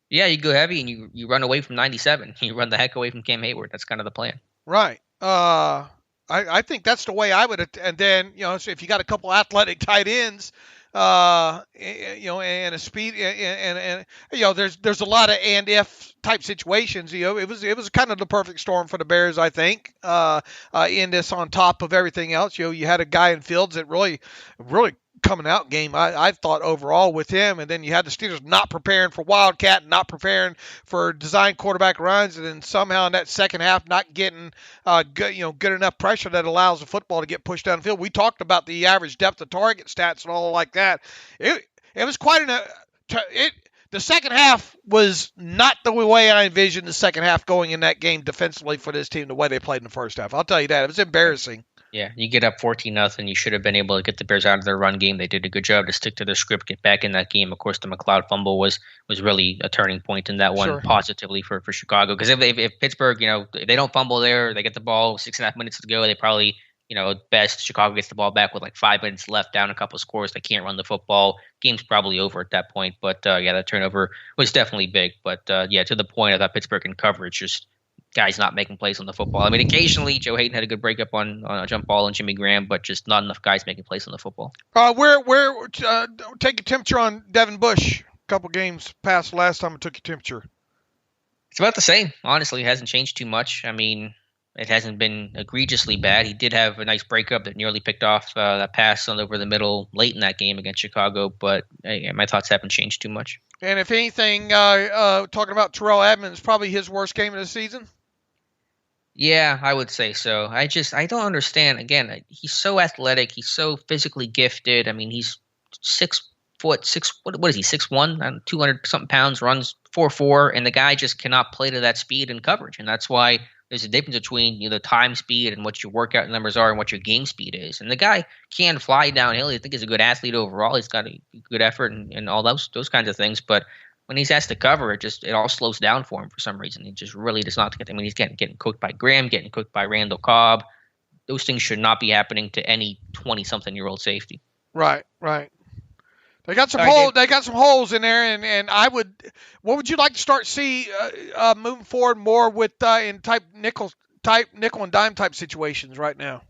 Yeah, you go heavy and you run away from 97. You run the heck away from Cam Hayward. That's kind of the plan. Right. I think that's the way I would, and then so if you got a couple athletic tight ends, and a speed, and there's a lot of and if type situations. It was kind of the perfect storm for the Bears, I think. In this, on top of everything else, you had a guy in Fields that really coming out game, I thought overall with him, and then you had the Steelers not preparing for Wildcat, not preparing for design quarterback runs, and then somehow in that second half not getting good enough pressure that allows the football to get pushed downfield. We talked about the average depth of target stats and all like that. It was quite the second half was not the way I envisioned the second half going in that game defensively for this team, the way they played in the first half. I'll tell you that. It was embarrassing. Yeah, you get up 14-0. You should have been able to get the Bears out of their run game. They did a good job to stick to their script, get back in that game. Of course, the McCloud fumble was really a turning point in that one, positively for Chicago. Because if Pittsburgh, if they don't fumble there, they get the ball 6.5 minutes to go. They probably, at best, Chicago gets the ball back with 5 minutes left, down a couple of scores. They can't run the football. Game's probably over at that point. But that turnover was definitely big. But to the point, I thought Pittsburgh in coverage just guys not making plays on the football. Occasionally Joe Hayden had a good breakup on a jump ball and Jimmy Graham, but just not enough guys making plays on the football. Take a temperature on Devin Bush. A couple games past the last time I took your temperature. It's about the same. Honestly, it hasn't changed too much. It hasn't been egregiously bad. He did have a nice breakup that nearly picked off that pass on over the middle late in that game against Chicago, but my thoughts haven't changed too much. And if anything, talking about Terrell Edmonds, probably his worst game of the season? Yeah, I would say so. I don't understand. Again, he's so athletic. He's so physically gifted. I mean, he's 6 foot six. What is he? 6'1", 200 something pounds. Runs 4.4, and the guy just cannot play to that speed and coverage. And that's why there's a difference between the time speed and what your workout numbers are and what your game speed is. And the guy can fly downhill. I think he's a good athlete overall. He's got a good effort and all those kinds of things. But when he's asked to cover, it all slows down for him for some reason. He just really does not get. I mean, he's getting cooked by Graham, getting cooked by Randall Cobb. Those things should not be happening to any 20-something-year-old safety. Right. They got some holes. They got some holes in there, and I would. What would you like to start see moving forward more with in nickel and dime type situations right now?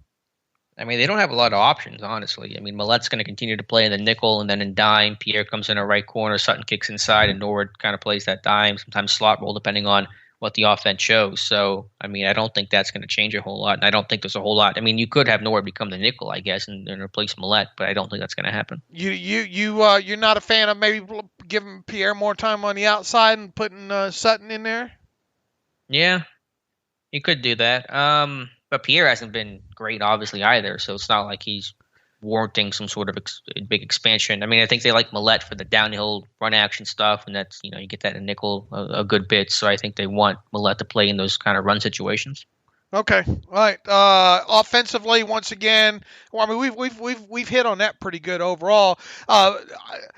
I mean, they don't have a lot of options, honestly. I mean, Millette's going to continue to play in the nickel and then in dime. Pierre comes in a right corner. Sutton kicks inside, and Norwood kind of plays that dime, sometimes slot roll, depending on what the offense shows. So, I mean, I don't think that's going to change a whole lot. And I don't think there's a whole lot. I mean, you could have Norwood become the nickel, I guess, and replace Millette, but I don't think that's going to happen. You're not a fan of maybe giving Pierre more time on the outside and putting Sutton in there? Yeah, you could do that. But Pierre hasn't been great, obviously, either. So it's not like he's warranting some sort of big expansion. I mean, I think they like Millette for the downhill run action stuff, and that's, you get that in nickel a good bit. So I think they want Millette to play in those kind of run situations. Okay, all right. Offensively, once again, well, I mean, we've hit on that pretty good overall.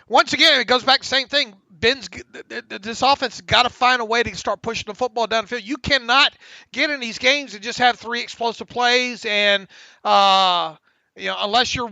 Once again, it goes back to the same thing. This offense has got to find a way to start pushing the football down the field. You cannot get in these games and just have 3 explosive plays and unless you're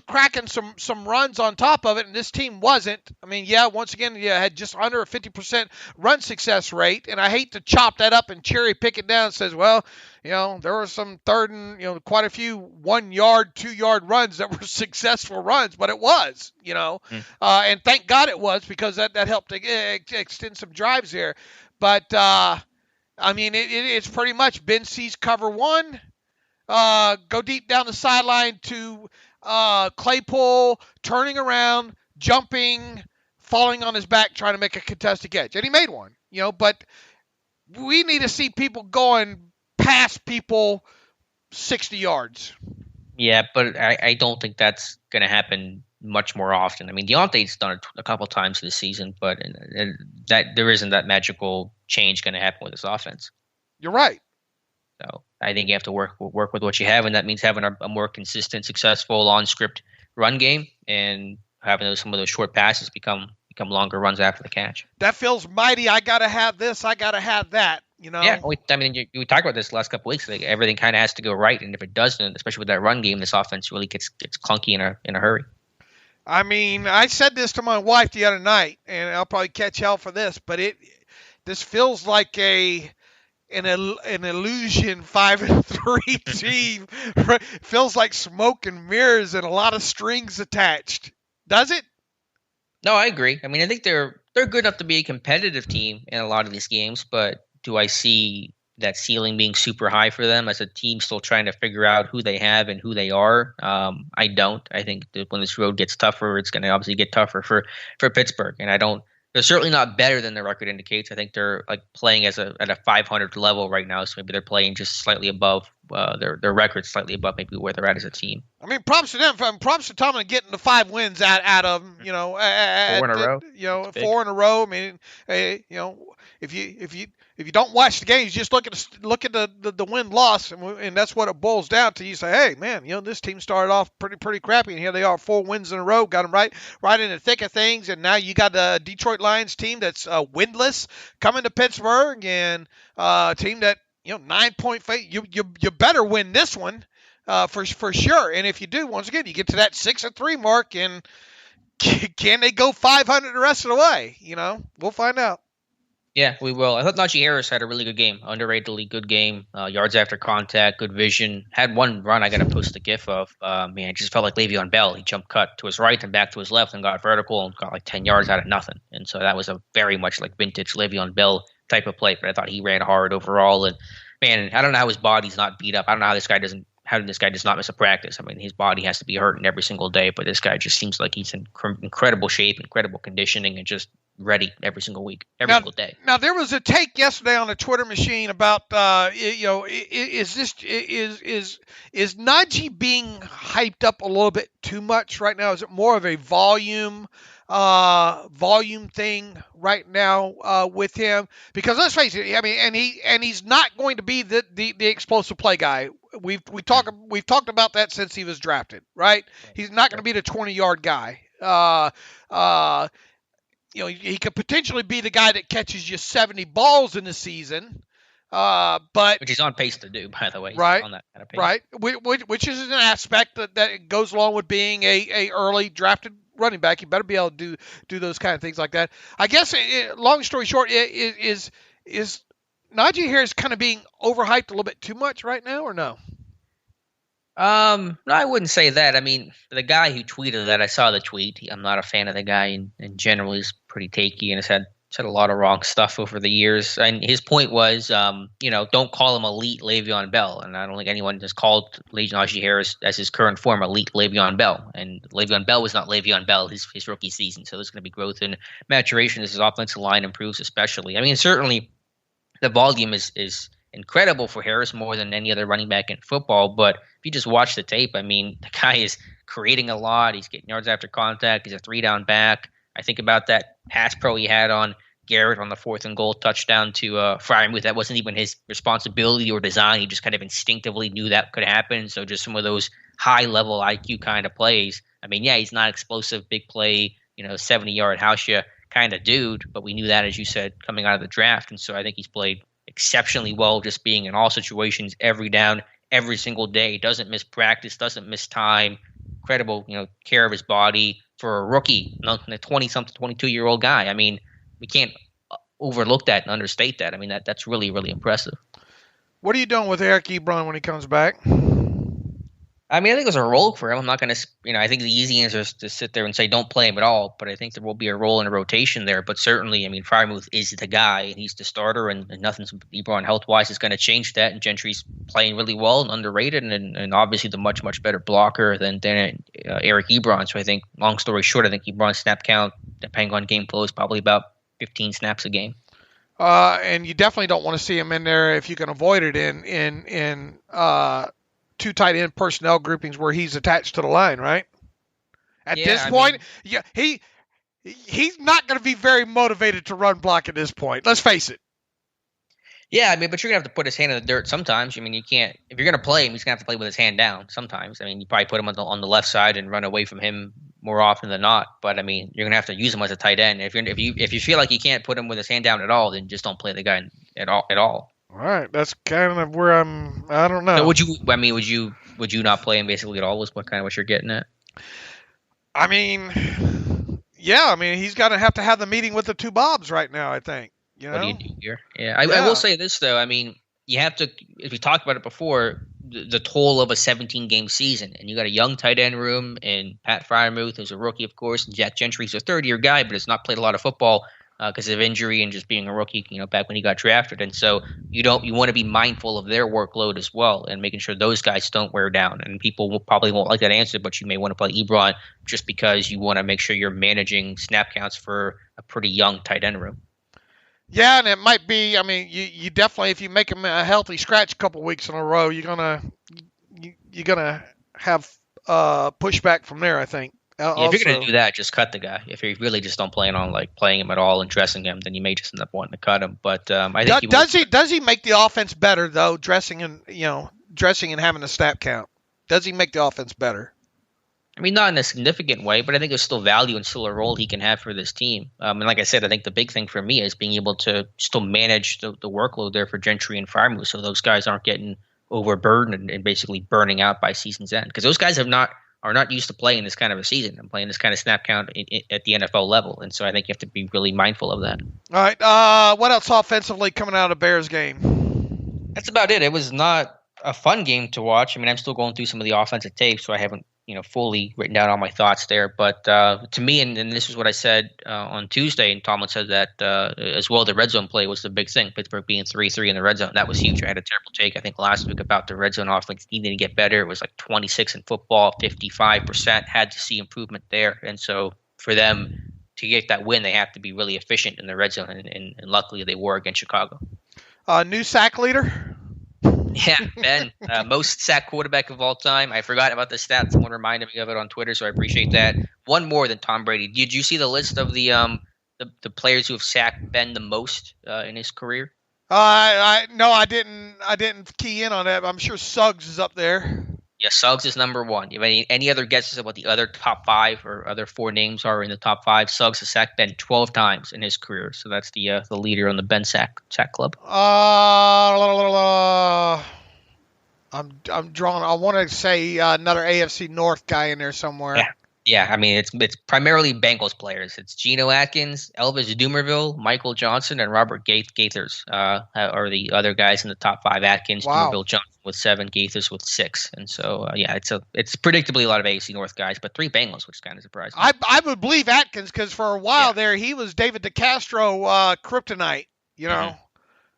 cracking some runs on top of it, and this team wasn't. I mean, once again, had just under a 50% run success rate, and I hate to chop that up and cherry pick it down and says, well, there were some third and, quite a few 1 yard, 2 yard runs that were successful runs, but it was, and thank God it was, because that helped extend some drives there. But, I mean, it's pretty much Ben sees cover 1, go deep down the sideline to Claypool, turning around, jumping, falling on his back, trying to make a contested catch. And he made one, but we need to see people going past people 60 yards. Yeah, but I don't think that's going to happen much more often. I mean, Deontay's done it a couple times this season, but that there isn't that magical change going to happen with this offense. You're right. So I think you have to work with what you have, and that means having a more consistent, successful on-script run game, and having some of those short passes become longer runs after the catch. That feels mighty. I gotta have this. I gotta have that. Yeah, I mean, you talked about this the last couple of weeks. Like, everything kind of has to go right, and if it doesn't, especially with that run game, this offense really gets clunky in a hurry. I mean, I said this to my wife the other night, and I'll probably catch hell for this, but this feels like an illusion 5-3 team. Feels like smoke and mirrors and a lot of strings attached. Does it? No, I agree. I mean, I think they're good enough to be a competitive team in a lot of these games, but do I see that ceiling being super high for them as a team still trying to figure out who they have and who they are? I don't. I think that when this road gets tougher, it's going to obviously get tougher for Pittsburgh, and they're certainly not better than the record indicates. I think they're like playing at a 500 level right now, so maybe they're playing just slightly above their record, slightly above maybe where they're at as a team. I mean, props to them. Props to Tomlin getting the 5 wins out of them. 4 in a row. 4 in a row. I mean, if you don't watch the games, just look at the win-loss, and that's what it boils down to. You say, hey, man, this team started off pretty crappy, and here they are, 4 wins in a row, got them right in the thick of things, and now you got the Detroit Lions team that's winless coming to Pittsburgh, and a team that 9-point favorite. You better win this one for sure. And if you do, once again, you get to that 6-3 mark, and can they go 500 the rest of the way? We'll find out. Yeah, we will. I thought Najee Harris had a really good game, underratedly good game. Yards after contact, good vision. Had one run I got to post a gif of. It just felt like Le'Veon Bell. He jump cut to his right and back to his left and got vertical and got like 10 yards out of nothing. And so that was a very much like vintage Le'Veon Bell type of play. But I thought he ran hard overall. And man, I don't know how his body's not beat up. I don't know how this guy does not miss a practice. I mean, his body has to be hurting every single day, but this guy just seems like he's in incredible shape, incredible conditioning, and just ready every single week, every single day. Now there was a take yesterday on the Twitter machine about is Najee being hyped up a little bit too much right now? Is it more of a volume thing right now with him? Because let's face it, I mean, and he's not going to be the explosive play guy. We've talked about that since he was drafted, right? He's not going to be the 20-yard guy. He could potentially be the guy that catches you 70 balls in the season, but which he's on pace to do, by the way. He's right, on that kind of pace. Right, which is an aspect that goes along with being a early drafted running back. You better be able to do those kind of things like that. I guess, long story short, is Najee Harris kind of being overhyped a little bit too much right now, or no? No, I wouldn't say that. I mean, the guy who tweeted that, I saw the tweet. I'm not a fan of the guy in general. He's pretty takey and has said a lot of wrong stuff over the years. And his point was, don't call him elite Le'Veon Bell. And I don't think anyone has called Najee Harris as his current form elite Le'Veon Bell. And Le'Veon Bell was not Le'Veon Bell his rookie season. So there's going to be growth and maturation as his offensive line improves, especially. I mean, certainly the volume is incredible for Harris, more than any other running back in football. But if you just watch the tape, I mean, the guy is creating a lot. He's getting yards after contact. He's a 3-down back. I think about that pass pro he had on Garrett on the 4th and goal touchdown to Freiermuth. That wasn't even his responsibility or design. He just kind of instinctively knew that could happen. So just some of those high-level IQ kind of plays. I mean, yeah, he's not explosive, big play, 70-yard house you kind of dude, but we knew that, as you said, coming out of the draft. And so I think he's played exceptionally well, just being in all situations, every down, every single day. Doesn't miss practice, doesn't miss time. Incredible, care of his body for a rookie, a 20-something, 22-year-old guy. I mean, we can't overlook that and understate that. I mean, that's really, really impressive. What are you doing with Eric Ebron when he comes back? I mean, I think there's a role for him. I'm not going to, I think the easy answer is to sit there and say don't play him at all. But I think there will be a role in a rotation there. But certainly, I mean, Freiermuth is the guy, and he's the starter, and nothing's Ebron health-wise is going to change that. And Gentry's playing really well and underrated, and obviously the much, much better blocker than Eric Ebron. So I think, long story short, I think Ebron's snap count, depending on game flow, is probably about 15 snaps a game. And you definitely don't want to see him in there if you can avoid it in two tight end personnel groupings where he's attached to the line, right? At this point, he's not going to be very motivated to run block at this point. Let's face it. Yeah, I mean, but you're going to have to put his hand in the dirt sometimes. I mean, you can't – if you're going to play him, he's going to have to play with his hand down sometimes. I mean, you probably put him on the left side and run away from him more often than not. But, I mean, you're going to have to use him as a tight end. If you feel like you can't put him with his hand down at all, then just don't play the guy at all. All right, that's kind of where I don't know. So would you not play him basically at all? Was what you're getting at? I mean, yeah. I mean, he's going to have the meeting with the two Bobs right now, I think. What do you do here? Yeah, I will say this though. I mean, you have to. If we talked about it before, the toll of a 17-game season, and you got a young tight end room, and Pat Freiermuth, who's a rookie, of course, and Jack Gentry's a third-year guy, but has not played a lot of football because of injury and just being a rookie, back when he got drafted. And so you want to be mindful of their workload as well, and making sure those guys don't wear down. And people probably won't like that answer, but you may want to play Ebron just because you want to make sure you're managing snap counts for a pretty young tight end room. Yeah, and it might be. I mean, you definitely, if you make him a healthy scratch a couple weeks in a row, you're gonna have pushback from there, I think. If you're going to do that, just cut the guy. If you really just don't plan on playing him at all and dressing him, then you may just end up wanting to cut him. But I think does he make the offense better though? Dressing and having a snap count. Does he make the offense better? I mean, not in a significant way, but I think there's still value and still a role he can have for this team. And like I said, I think the big thing for me is being able to still manage the workload there for Gentry and Freiermuth, so those guys aren't getting overburdened and basically burning out by season's end, because those guys are not used to playing this kind of a season and playing this kind of snap count at the NFL level. And so I think you have to be really mindful of that. All right. What else offensively coming out of the Bears game? That's about it. It was not a fun game to watch. I mean, I'm still going through some of the offensive tape, so I haven't fully written down all my thoughts there. But to me, and this is what I said on Tuesday, and Tomlin said that as well, the red zone play was the big thing. Pittsburgh being 3-3 in the red zone. That was huge. I had a terrible take, I think, last week about the red zone offense needing to get better. It was like 26 in football, 55%. Had to see improvement there. And so for them to get that win, they have to be really efficient in the red zone, and luckily they were against Chicago. New sack leader? Yeah, Ben, most sack quarterback of all time. I forgot about the stat. Someone reminded me of it on Twitter, so I appreciate that. One more than Tom Brady. Did you see the list of the players who have sacked Ben the most in his career? No, I didn't key in on that. But I'm sure Suggs is up there. Yeah, Suggs is number one. You have any other guesses of what the other top 5 or other 4 names are in the top 5? Suggs has sacked Ben 12 times in his career, so that's the leader on the Ben sack club. I'm drawing. I want to say another AFC North guy in there somewhere. Yeah. I mean, it's primarily Bengals players. It's Geno Atkins, Elvis Dumervil, Michael Johnson, and Robert Gaithers are the other guys in the top 5. Atkins, wow. Dumervil, Johnson with 7, Gaithers with 6, and so it's predictably a lot of AFC North guys, but 3 Bengals, which is kind of surprising. I would believe Atkins because for a while there he was David DeCastro kryptonite. You know. Mm-hmm.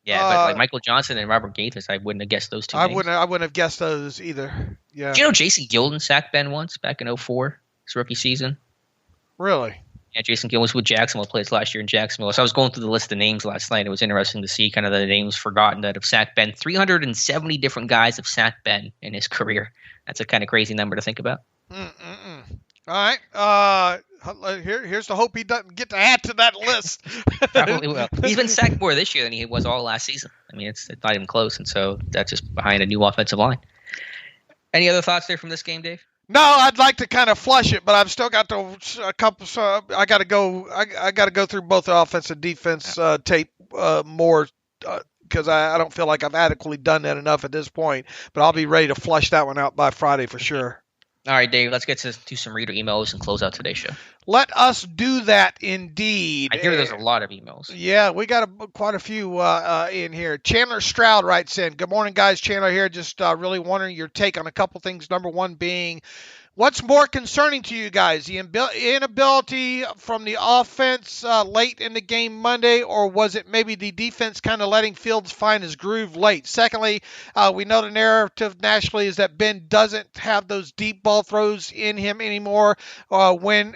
Yeah, but like Michael Johnson and Robert Gaithers, I wouldn't have guessed those 2 names. I wouldn't have guessed those either. Yeah. Did you know Jason Gilden sacked Ben once back in 2004, his rookie season? Really? Yeah, Jason Gilden was with Jacksonville, played his last year in Jacksonville. So I was going through the list of names last night. It was interesting to see kind of the names forgotten that have sacked Ben. 370 different guys have sacked Ben in his career. That's a kind of crazy number to think about. All right. Here's the hope he doesn't get to add to that list. Probably will. He's been sacked more this year than he was all last season. I mean, it's not even close, and so that's just behind a new offensive line. Any other thoughts there from this game, Dave? No, I'd like to kind of flush it, but I've still got a couple. So I got to go. I got to go through both the offense and defense tape more because I don't feel like I've adequately done that enough at this point. But I'll be ready to flush that one out by Friday for sure. All right, Dave, let's get to some reader emails and close out today's show. Let us do that indeed. I hear there's a lot of emails. Yeah, we got quite a few in here. Chandler Stroud writes in, good morning, guys. Chandler here. Just really wondering your take on a couple things. Number one being, what's more concerning to you guys, the inability from the offense late in the game Monday, or was it maybe the defense kind of letting Fields find his groove late? Secondly, we know the narrative nationally is that Ben doesn't have those deep ball throws in him anymore. When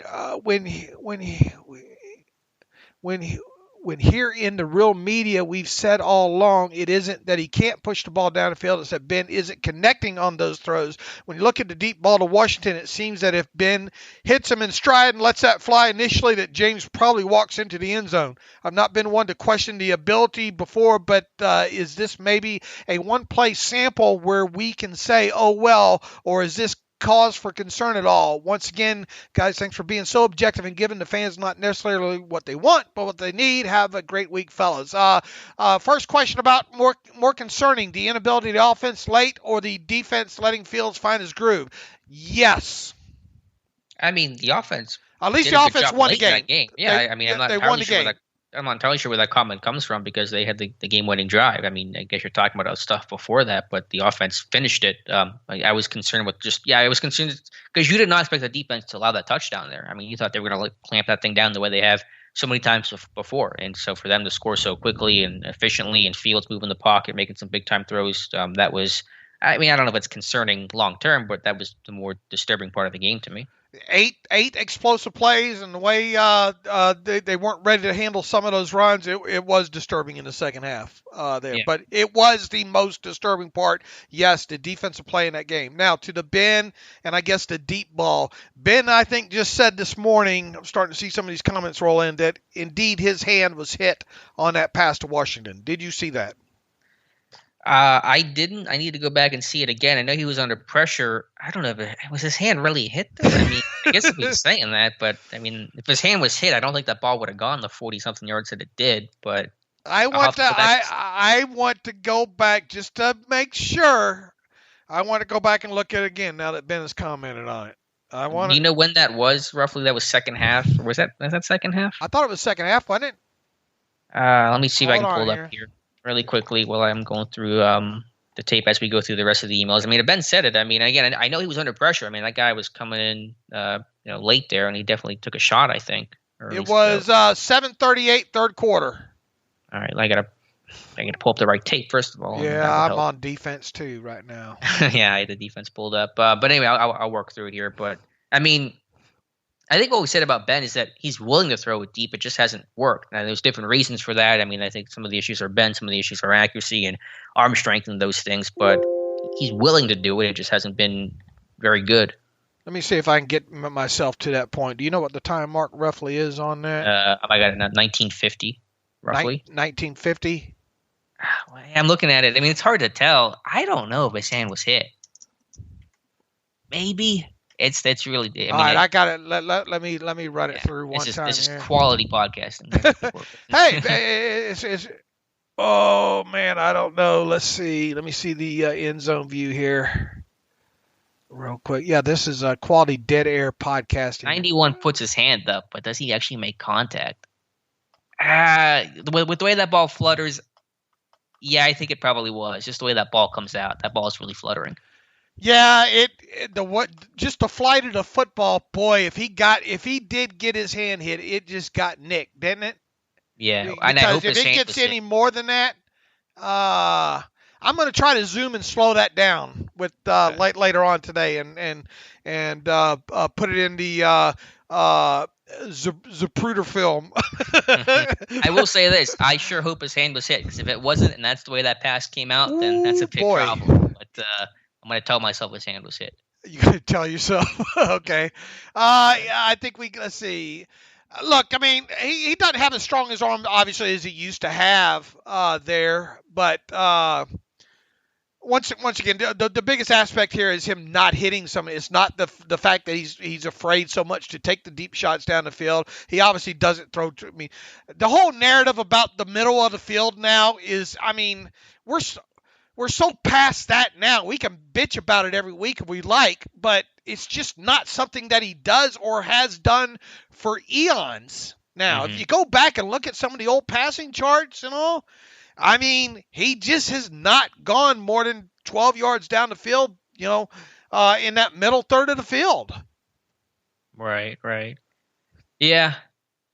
here in the real media, we've said all along, it isn't that he can't push the ball down the field. It's that Ben isn't connecting on those throws. When you look at the deep ball to Washington, it seems that if Ben hits him in stride and lets that fly initially, that James probably walks into the end zone. I've not been one to question the ability before, but is this maybe a one-play sample where we can say, oh, well, or is this cause for concern at all? Once again, guys, thanks for being so objective and giving the fans not necessarily what they want, but what they need. Have a great week, fellas. First question about more concerning, the inability of the offense late or the defense letting Fields find his groove? Yes. I mean, the offense. At least the offense won the game. Yeah, I'm not entirely sure where that comment comes from because they had the game-winning drive. I mean, I guess you're talking about other stuff before that, but the offense finished it. I was concerned with I was concerned because you did not expect the defense to allow that touchdown there. I mean, you thought they were going to clamp that thing down the way they have so many times before. And so for them to score so quickly and efficiently and Fields moving the pocket, making some big-time throws, that was – I mean, I don't know if it's concerning long-term, but that was the more disturbing part of the game to me. Eight explosive plays, and the way they weren't ready to handle some of those runs, it was disturbing in the second half there. Yeah. But it was the most disturbing part, yes, the defensive play in that game. Now, to the Ben and I guess the deep ball. Ben, I think, just said this morning, I'm starting to see some of these comments roll in, that indeed his hand was hit on that pass to Washington. Did you see that? I didn't. I need to go back and see it again. I know he was under pressure. I don't know if was his hand really hit though. I mean, I guess if he's saying that, but I mean, if his hand was hit, I don't think that ball would have gone the 40-something yards that it did. But I want to go back just to make sure. I want to go back and look at it again now that Ben has commented on it. Do you know when that was roughly? That was second half. Or was that second half? I thought it was second half, wasn't it? Let me see if I can pull it up here really quickly while I'm going through the tape as we go through the rest of the emails. I mean, Ben said it. I mean, again, I know he was under pressure. I mean, that guy was coming in, late there, and he definitely took a shot, I think. It was 7:38, third quarter. All right, I gotta pull up the right tape first of all. Yeah, I'm on defense too right now. Yeah, I had the defense pulled up. But anyway, I'll work through it here. But I mean, I think what we said about Ben is that he's willing to throw it deep. It just hasn't worked. And there's different reasons for that. I mean, I think some of the issues are Ben, some of the issues are accuracy and arm strength and those things. But he's willing to do it. It just hasn't been very good. Let me see if I can get myself to that point. Do you know what the time mark roughly is on that? I got it at 1950, roughly. 1950? I'm looking at it. I mean, it's hard to tell. I don't know if his hand was hit. Maybe. It's really. I mean, all right, I got it. Let me run it through one time. This is quality podcasting. Hey, it's oh man, I don't know. Let's see. Let me see the end zone view here, real quick. Yeah, this is quality dead air podcasting. 91 puts his hand up, but does he actually make contact? With the way that ball flutters, yeah, I think it probably was. Just the way that ball comes out, that ball is really fluttering. Yeah, just the flight of the football, boy. If he did get his hand hit, it just got nicked, didn't it? Yeah, because and I hope if it gets any more than that, I'm going to try to zoom and slow that down with later on today, and put it in the Zapruder film. I will say this: I sure hope his hand was hit, because if it wasn't, and that's the way that pass came out, then that's a big problem. But I'm going to tell myself his hand was hit. You're going to tell yourself? Okay. I think let's see. Look, I mean, he doesn't have as strong as arm, obviously, as he used to have there. But once again, the biggest aspect here is him not hitting somebody. It's not the fact that he's afraid so much to take the deep shots down the field. He obviously doesn't throw. I mean, the whole narrative about the middle of the field now is, I mean, we're so past that now. We can bitch about it every week if we like, but it's just not something that he does or has done for eons now. If you go back and look at some of the old passing charts and all, I mean, he just has not gone more than 12 yards down the field, in that middle third of the field. Right. Yeah.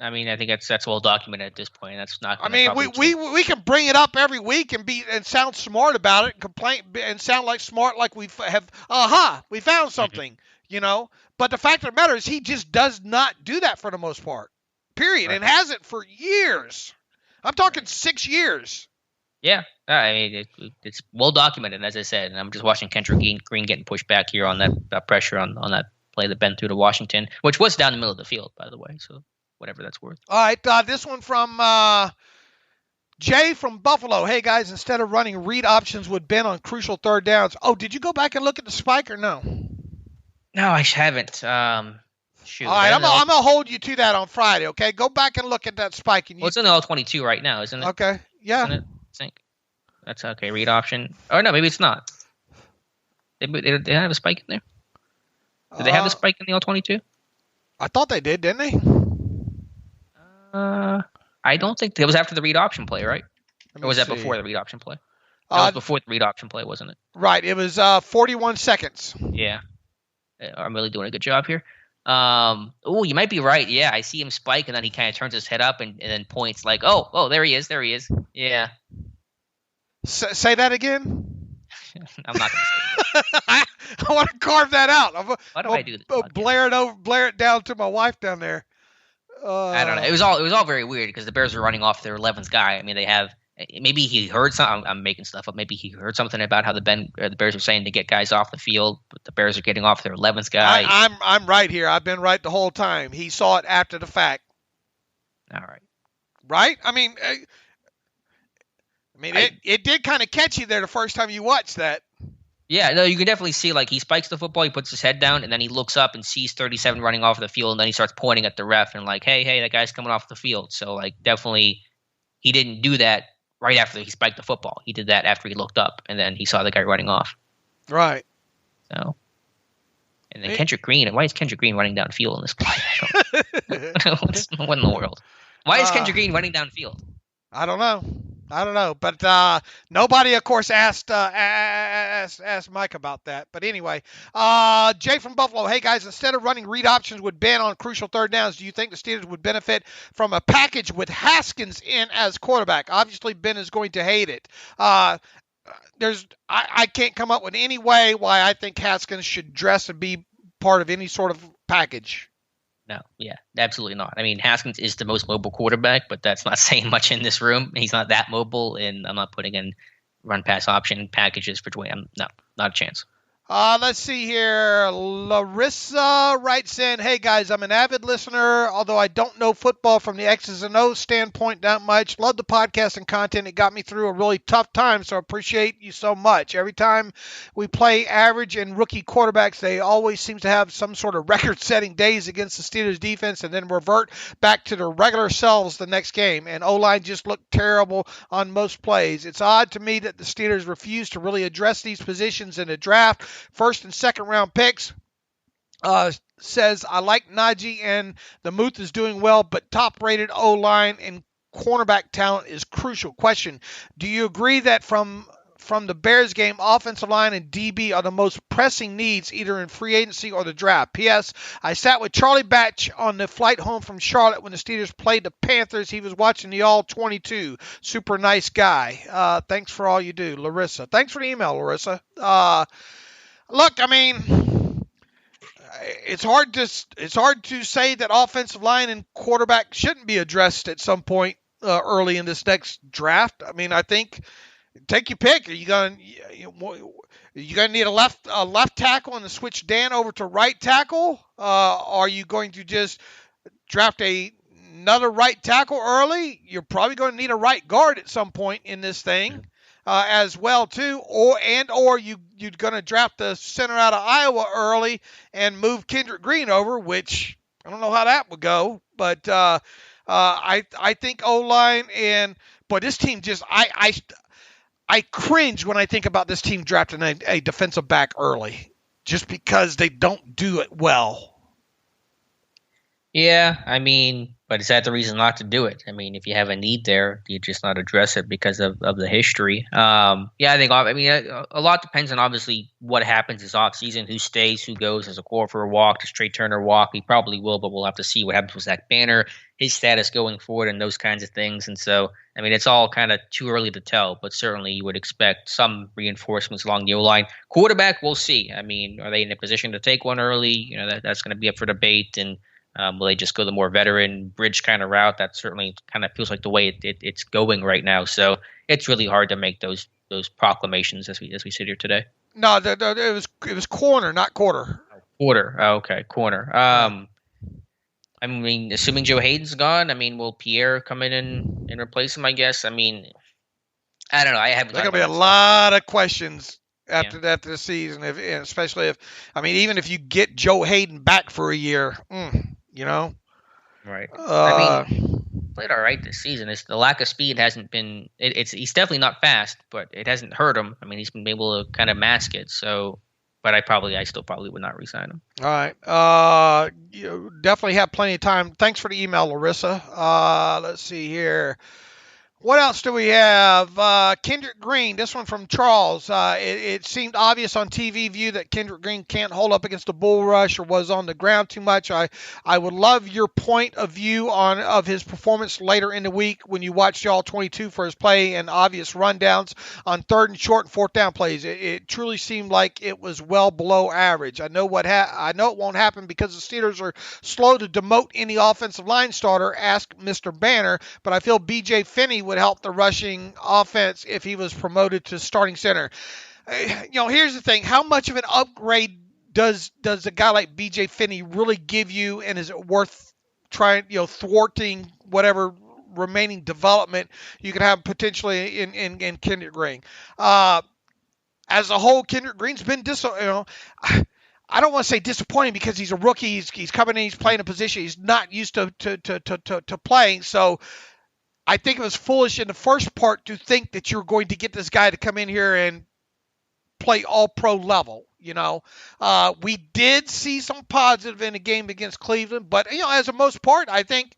I mean, I think that's well documented at this point. That's not. I mean, we can bring it up every week and sound smart about it and complain and sound smart like we found something, But the fact of the matter is, he just does not do that for the most part. Period, right. And hasn't for years. I'm talking 6 years. Yeah, I mean it's well documented, as I said, and I'm just watching Kendrick Green getting pushed back here on that pressure on that play that Ben threw to Washington, which was down the middle of the field, by the way. So. Whatever that's worth. All right, this one from Jay from Buffalo. Hey, guys, instead of running read options with Ben on crucial third downs. Oh, did you go back and look at the spike or no? No, I haven't. Shoot. All right, I'm going to hold you to that on Friday, okay? Go back and look at that spike. Well, it's in the All-22 right now, isn't it? Okay, yeah. Isn't it? I think. That's okay, read option. Oh, no, maybe it's not. They have a spike in there? Did they have a spike in the All-22? I thought they did, didn't they? I don't think it was after the read option play, right? Or was that before the read option play? That was before the read option play, wasn't it? Right. It was 41 seconds. Yeah. I'm really doing a good job here. Oh, you might be right. Yeah, I see him spike, and then he kind of turns his head up and then points like, oh, there he is. Yeah. Say that again? I'm not going to say it. I want to carve that out. Why do I do this? Blare it down to my wife down there. I don't know. It was all very weird because the Bears were running off their 11th guy. I mean, maybe he heard something. I'm making stuff up. Maybe he heard something about how the Bears were saying to get guys off the field, but the Bears are getting off their 11th guy. I'm right here. I've been right the whole time. He saw it after the fact. All right. Right? I mean, it did kind of catch you there the first time you watched that. Yeah, no, you can definitely see, he spikes the football, he puts his head down, and then he looks up and sees 37 running off the field, and then he starts pointing at the ref and hey, that guy's coming off the field. So, definitely he didn't do that right after he spiked the football. He did that after he looked up, and then he saw the guy running off. Right. So, and then Kendrick Green, and why is Kendrick Green running downfield in this play? What in the world? Why is Kendrick Green running downfield? I don't know. But nobody, of course, asked Mike about that. But anyway, Jay from Buffalo. Hey, guys, instead of running read options with Ben on crucial third downs, do you think the Steelers would benefit from a package with Haskins in as quarterback? Obviously, Ben is going to hate it. I can't come up with any way why I think Haskins should dress and be part of any sort of package. No, yeah, absolutely not. I mean, Haskins is the most mobile quarterback, but that's not saying much in this room. He's not that mobile, and I'm not putting in run pass option packages for Dwayne. No, not a chance. Let's see here. Larissa writes in, hey guys, I'm an avid listener, although I don't know football from the X's and O's standpoint that much. Love the podcast and content. It got me through a really tough time, so I appreciate you so much. Every time we play average and rookie quarterbacks, they always seem to have some sort of record-setting days against the Steelers defense and then revert back to their regular selves the next game. And O-line just looked terrible on most plays. It's odd to me that the Steelers refuse to really address these positions in the draft. First and second round picks. Says, I like Najee and the Muth is doing well, but top-rated O-line and cornerback talent is crucial. Question, do you agree that from the Bears game, offensive line and DB are the most pressing needs either in free agency or the draft? P.S. I sat with Charlie Batch on the flight home from Charlotte when the Steelers played the Panthers. He was watching the All-22. Super nice guy. Thanks for all you do, Larissa. Thanks for the email, Larissa. Look, I mean, it's hard to say that offensive line and quarterback shouldn't be addressed at some point early in this next draft. I mean, I think take your pick. Are you gonna need a left tackle and switch Dan over to right tackle? Are you going to just draft another right tackle early? You're probably going to need a right guard at some point in this thing. As well too, or you're going to draft the center out of Iowa early and move Kendrick Green over, which I don't know how that would go, but I think O-line but this team just I cringe when I think about this team drafting a defensive back early, just because they don't do it well. Yeah, I mean, but is that the reason not to do it? I mean, if you have a need there, do you just not address it because of the history? Yeah, I think, a lot depends on obviously what happens this offseason, who stays, who goes. Does a Corfer walk? Does Trey Turner walk? He probably will, but we'll have to see what happens with Zach Banner, his status going forward, and those kinds of things. And so, I mean, it's all kind of too early to tell, but certainly you would expect some reinforcements along the O-line. Quarterback, we'll see. I mean, are they in a position to take one early? You know, that's going to be up for debate, and will they just go the more veteran bridge kind of route? That certainly kind of feels like the way it's going right now. So it's really hard to make those proclamations as we sit here today. No, it was corner, not quarter. Quarter. Oh, okay, corner. I mean, assuming Joe Hayden's gone, I mean, will Pierre come in and replace him? I guess. I mean, I don't know. There's gonna be a lot of questions after the season, especially if even if you get Joe Hayden back for a year. You know, right? I mean, played all right this season. The lack of speed hasn't been. He's definitely not fast, but it hasn't hurt him. I mean, he's been able to kind of mask it. So, but I still probably would not re-sign him. All right. You definitely have plenty of time. Thanks for the email, Larissa. Let's see here. What else do we have? Kendrick Green, this one from Charles. It seemed obvious on TV view that Kendrick Green can't hold up against the bull rush or was on the ground too much. I would love your point of view of his performance later in the week when you watched the All-22 for his play and obvious rundowns on third and short and fourth down plays. It truly seemed like it was well below average. I know it won't happen because the Steelers are slow to demote any offensive line starter, ask Mr. Banner, but I feel B.J. Finney would help the rushing offense if he was promoted to starting center. Here's the thing. How much of an upgrade does a guy like B.J. Finney really give you, and is it worth trying, thwarting whatever remaining development you could have potentially in Kendrick Green? As a whole, Kendrick Green's been I don't want to say disappointing because he's a rookie. He's coming in. He's playing a position he's not used to playing. So I think it was foolish in the first part to think that you're going to get this guy to come in here and play all-pro level. We did see some positive in the game against Cleveland, but as a most part, I think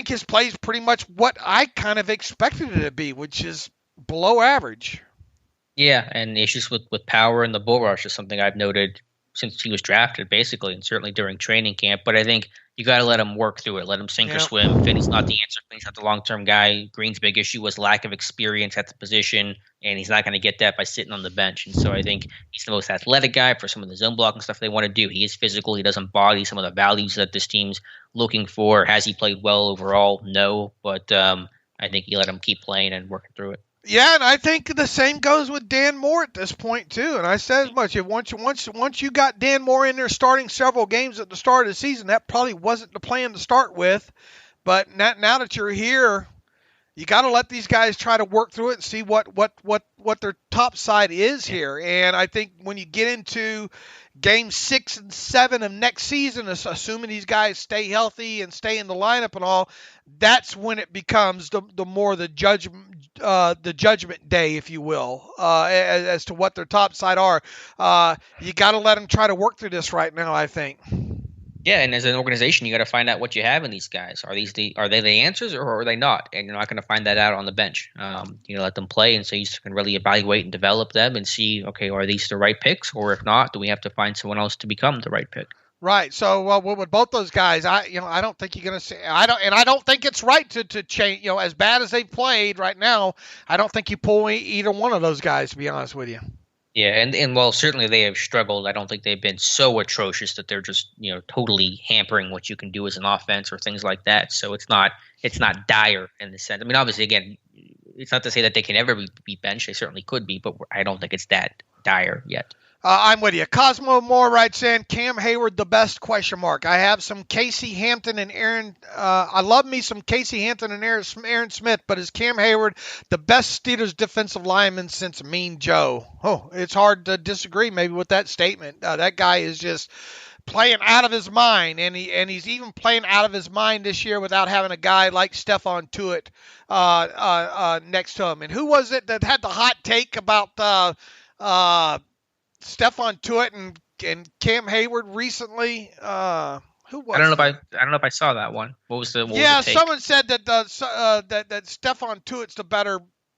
his play is pretty much what I kind of expected it to be, which is below average. Yeah, and issues with power in the bull rush is something I've noted since he was drafted, basically, and certainly during training camp. But I think You got to let him work through it. Let him sink or swim. Finney's not the answer. Finney's not the long-term guy. Green's big issue was lack of experience at the position, and he's not going to get that by sitting on the bench. And so I think he's the most athletic guy for some of the zone blocking stuff they want to do. He is physical. He doesn't embody some of the values that this team's looking for. Has he played well overall? No, but I think you let him keep playing and working through it. Yeah, and I think the same goes with Dan Moore at this point too. And I said as much. Once you got Dan Moore in there starting several games at the start of the season, that probably wasn't the plan to start with. But now that you're here, you got to let these guys try to work through it and see what their top side is here. And I think when you get into Games 6 and 7 of next season, assuming these guys stay healthy and stay in the lineup and all, that's when it becomes the judgment day, if you will, as to what their top side are. You got to let them try to work through this right now, I think. Yeah, and as an organization, you got to find out what you have in these guys. Are they the answers, or are they not? And you're not going to find that out on the bench. Let them play, and so you can really evaluate and develop them and see, okay, are these the right picks, or if not, do we have to find someone else to become the right pick? Right. So, with both those guys, I don't think you're going to say I don't think it's right to change. As bad as they've played right now, I don't think you pull either one of those guys, to be honest with you. Yeah, and while certainly they have struggled, I don't think they've been so atrocious that they're just totally hampering what you can do as an offense or things like that. So it's not dire in the sense. I mean, obviously, again, it's not to say that they can ever be benched. They certainly could be, but I don't think it's that dire yet. I'm with you. Cosmo Moore writes in, Cam Hayward the best, ? I have some Casey Hampton and Aaron. I love me some Casey Hampton and Aaron Smith, but is Cam Hayward the best Steelers defensive lineman since Mean Joe? Oh, it's hard to disagree maybe with that statement. That guy is just playing out of his mind, and he's even playing out of his mind this year without having a guy like Stephon Tuitt next to him. And who was it that had the hot take about Stephon Tuitt and Cam Hayward recently? Who was? I don't know if I saw that one. What was the take? Someone said that that Stephon Tuitt's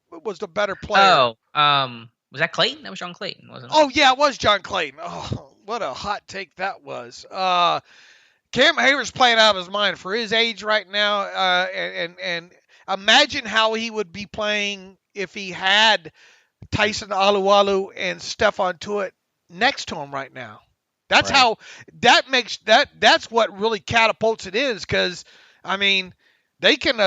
was the better player. Oh, was that Clayton? That was John Clayton, wasn't it? Oh yeah, it was John Clayton. Oh, what a hot take that was. Cam Hayward's playing out of his mind for his age right now, and imagine how he would be playing if he had Tyson Alualu and Stephon Tuitt next to him right now. That's right. How that makes that's what really catapults it is, because I mean they can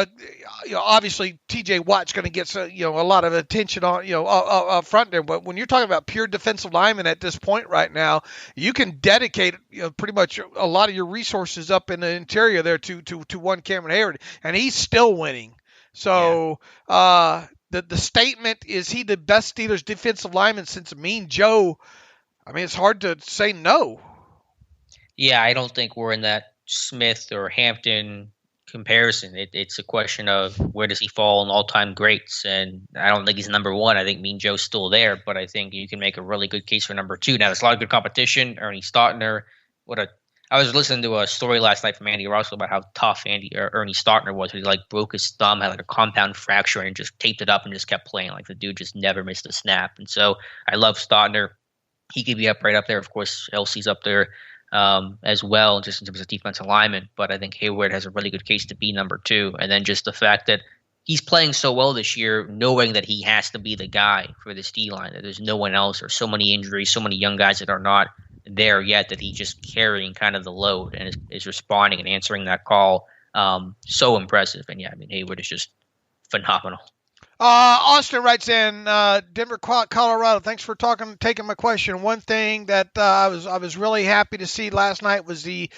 obviously TJ Watt's going to get a lot of attention on up front there, but when you're talking about pure defensive linemen at this point right now, you can dedicate pretty much a lot of your resources up in the interior there to one Cameron Hayward, and he's still winning. So the statement, is he the best Steelers defensive lineman since Mean Joe? I mean, it's hard to say no. Yeah, I don't think we're in that Smith or Hampton comparison. It's a question of where does he fall in all-time greats, and I don't think he's number one. I think Mean Joe's still there, but I think you can make a really good case for number two. Now, there's a lot of good competition. Ernie Stautner, I was listening to a story last night from Andy Russell about how tough Ernie Stautner was. He broke his thumb, had a compound fracture, and just taped it up and just kept playing. The dude just never missed a snap. And so I love Stautner. He could be up right up there. Of course, Elsie's up there as well, just in terms of defensive lineman. But I think Hayward has a really good case to be number two. And then just the fact that he's playing so well this year, knowing that he has to be the guy for this D-line, that there's no one else. There's so many injuries, so many young guys that are not there yet, that he's just carrying kind of the load and is responding and answering that call. So impressive. And yeah, I mean, Hayward is just phenomenal. Austin writes in, Denver, Colorado. Thanks for taking my question. One thing that I was really happy to see last night was the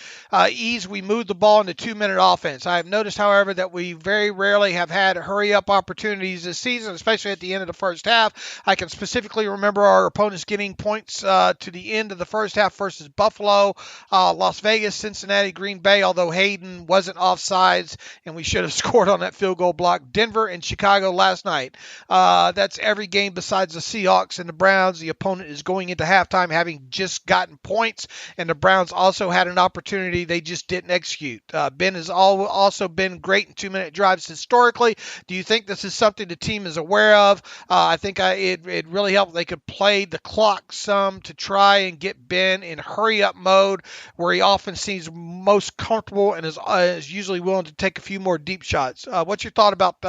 ease we moved the ball in the 2-minute offense. I have noticed, however, that we very rarely have had hurry-up opportunities this season, especially at the end of the first half. I can specifically remember our opponents getting points to the end of the first half versus Buffalo, Las Vegas, Cincinnati, Green Bay, although Hayden wasn't offsides, and we should have scored on that field goal block. Denver and Chicago last night. night. That's every game besides the Seahawks and the Browns. The opponent is going into halftime having just gotten points, and the Browns also had an opportunity. They just didn't execute. Ben has also been great in 2-minute drives historically. Do you think this is something the team is aware of? I think it really helped. They could play the clock some to try and get Ben in hurry-up mode, where he often seems most comfortable and is usually willing to take a few more deep shots. What's your thought about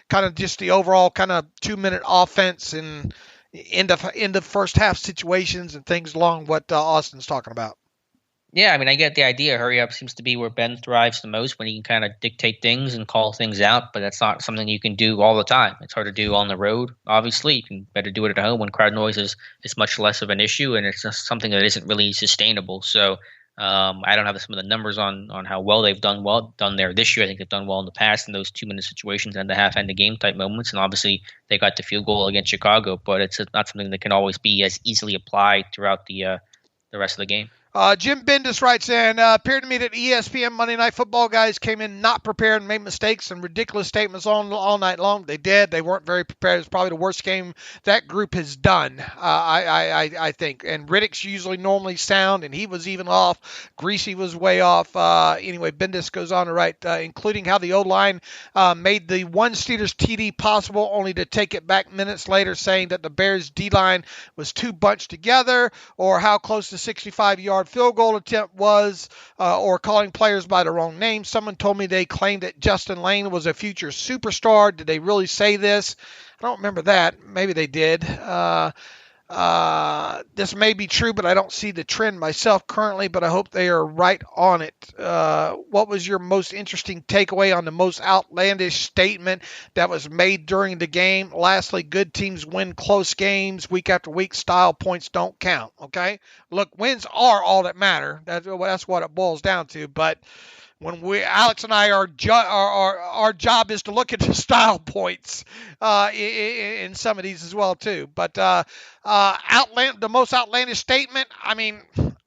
kind of just the overall kind of 2-minute offense and end of first half situations and things along what Austin's talking about? Yeah, I mean, I get the idea. Hurry up seems to be where Ben thrives the most, when he can kind of dictate things and call things out, but that's not something you can do all the time. It's hard to do on the road, obviously. You can better do it at home when crowd noise is much less of an issue, and it's just something that isn't really sustainable. So I don't have some of the numbers on how well they've done there this year. I think they've done well in the past in those 2-minute situations and the half-end of game type moments, and obviously they got the field goal against Chicago, but it's not something that can always be as easily applied throughout the rest of the game. Jim Bendis writes in, appeared to me that ESPN Monday Night Football guys came in not prepared and made mistakes and ridiculous statements all night long. They did. They weren't very prepared. It's probably the worst game that group has done, I think. And Riddick's usually normally sound, and he was even off. Greasy was way off. Anyway, Bendis goes on to write, including how the O-line made the one Steeders TD possible, only to take it back minutes later, saying that the Bears D-line was too bunched together, or how close the 65-yard field goal attempt was, or calling players by the wrong name. Someone told me they claimed that Justin Lane was a future superstar. Did they really say this? I don't remember that. Maybe they did. This may be true, but I don't see the trend myself currently, but I hope they are right on it. What was your most interesting takeaway on the most outlandish statement that was made during the game? Lastly, good teams win close games week after week. Style points don't count. Okay? Look, wins are all that matter. That's what it boils down to. But when Alex and I, our job is to look at the style points in some of these as well too. But the most outlandish statement, I mean,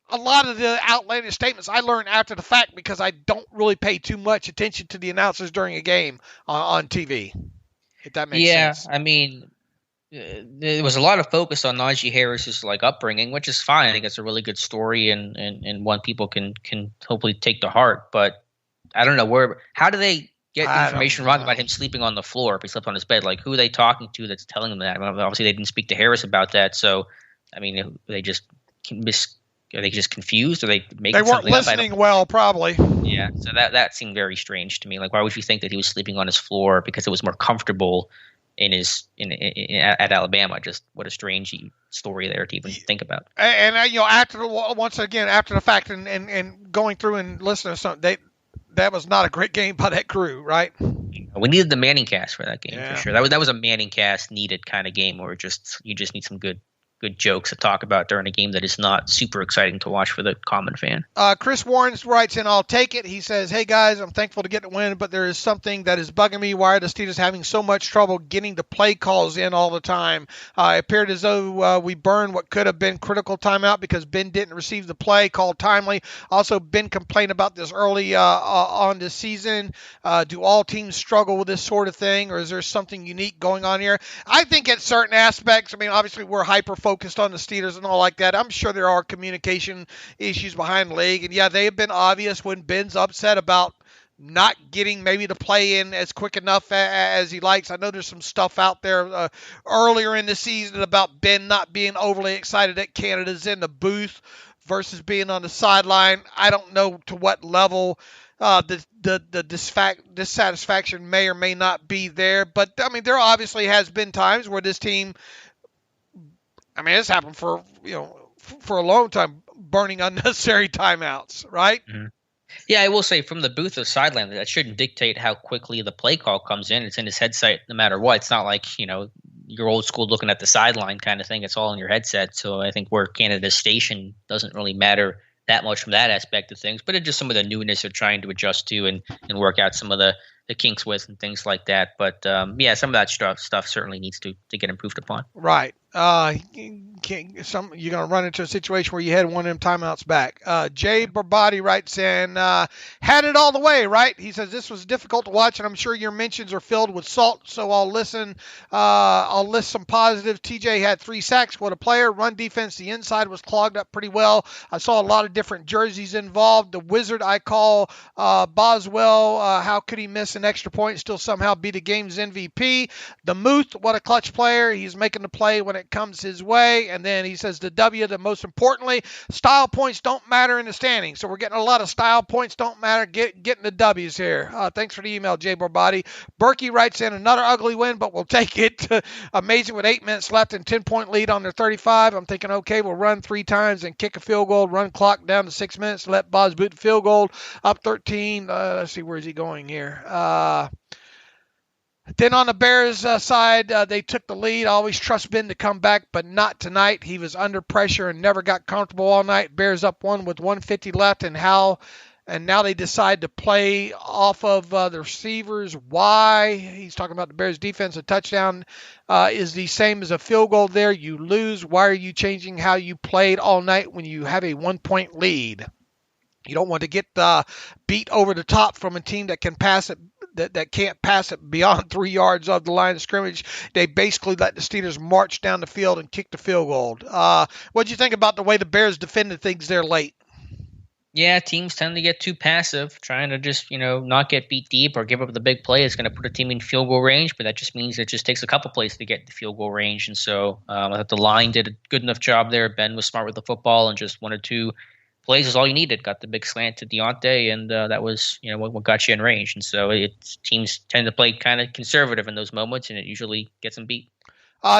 a lot of the outlandish statements I learned after the fact because I don't really pay too much attention to the announcers during a game on TV. If that makes sense. Yeah, I mean, there was a lot of focus on Najee Harris's upbringing, which is fine. I think it's a really good story and one people can hopefully take to heart. But I don't know how do they get information wrong about him sleeping on the floor if he slept on his bed? Like, who are they talking to that's telling them that? I mean, obviously, they didn't speak to Harris about that. So, I mean, are they just confused? Or they weren't listening well, probably. Yeah, so that seemed very strange to me. Like, why would you think that he was sleeping on his floor because it was more comfortable at Alabama? Just what a strange story there to even think about. And after the fact and going through and listening to something, that was not a great game by that crew, right? We needed the Manning cast for that game for sure. That was a Manning cast needed kind of game where you just need some good jokes to talk about during a game that is not super exciting to watch for the common fan. Chris Warren writes in, I'll take it. He says, hey guys, I'm thankful to get the win, but there is something that is bugging me. Why are the Steelers having so much trouble getting the play calls in all the time? It appeared as though we burned what could have been critical timeout because Ben didn't receive the play called timely. Also, Ben complained about this early on this season. Do all teams struggle with this sort of thing, or is there something unique going on here? I think at certain aspects, I mean, obviously we're hyper-focused on the Steelers and all like that. I'm sure there are communication issues behind the league. And yeah, they have been obvious when Ben's upset about not getting maybe the play in as quick enough as he likes. I know there's some stuff out there earlier in the season about Ben not being overly excited that Canada's in the booth versus being on the sideline. I don't know to what level the dissatisfaction may or may not be there. But, I mean, there obviously has been times where this team, I mean, it's happened for a long time, burning unnecessary timeouts, right? Mm-hmm. Yeah, I will say from the booth or sideline, that shouldn't dictate how quickly the play call comes in. It's in his headset no matter what. It's not like, your old school looking at the sideline kind of thing. It's all in your headset. So I think where Canada's station doesn't really matter that much from that aspect of things, but it's just some of the newness they're trying to adjust to and work out some of the kinks with and things like that. But, some of that stuff certainly needs to get improved upon. Right. You're going to run into a situation where you had one of them timeouts back. Jay Barbati writes in, had it all the way, right? He says, this was difficult to watch, and I'm sure your mentions are filled with salt, so I'll list some positives. TJ had 3 sacks. What a player. Run defense, the inside was clogged up pretty well. I saw a lot of different jerseys involved. The wizard I call Boswell, how could he miss an extra point, still somehow be the game's MVP? The Muth, what a clutch player. He's making the play when it comes his way. And then he says the W, the most importantly, style points don't matter in the standings. So we're getting a lot of style points don't matter. Getting the W's here. Thanks for the email, Jay Barbati. Berkey writes in, another ugly win, but we'll take it. Amazing with 8 minutes left and 10-point lead on their 35. I'm thinking, okay, we'll run 3 times and kick a field goal, run clock down to 6 minutes, let Boz boot the field goal, up 13. Let's see, where's he going here? Then on the Bears side, they took the lead. I always trust Ben to come back, but not tonight. He was under pressure and never got comfortable all night. Bears up 1 with 1:50 left, and now they decide to play off of the receivers. Why? He's talking about the Bears' defense. A touchdown is the same as a field goal there. You lose. Why are you changing how you played all night when you have a 1-point lead? You don't want to get beat over the top from a team that can pass it. That can't pass it beyond 3 yards of the line of scrimmage. They basically let the Steelers march down the field and kick the field goal. What do you think about the way the Bears defended things there late? Yeah, teams tend to get too passive, trying to just, not get beat deep or give up the big play. It's going to put a team in field goal range, but that just means it just takes a couple plays to get the field goal range. And so I thought the line did a good enough job there. Ben was smart with the football, and just 1 or 2 plays is all you needed. Got the big slant to Deontay, and that was what got you in range. And so teams tend to play kind of conservative in those moments, and it usually gets them beat.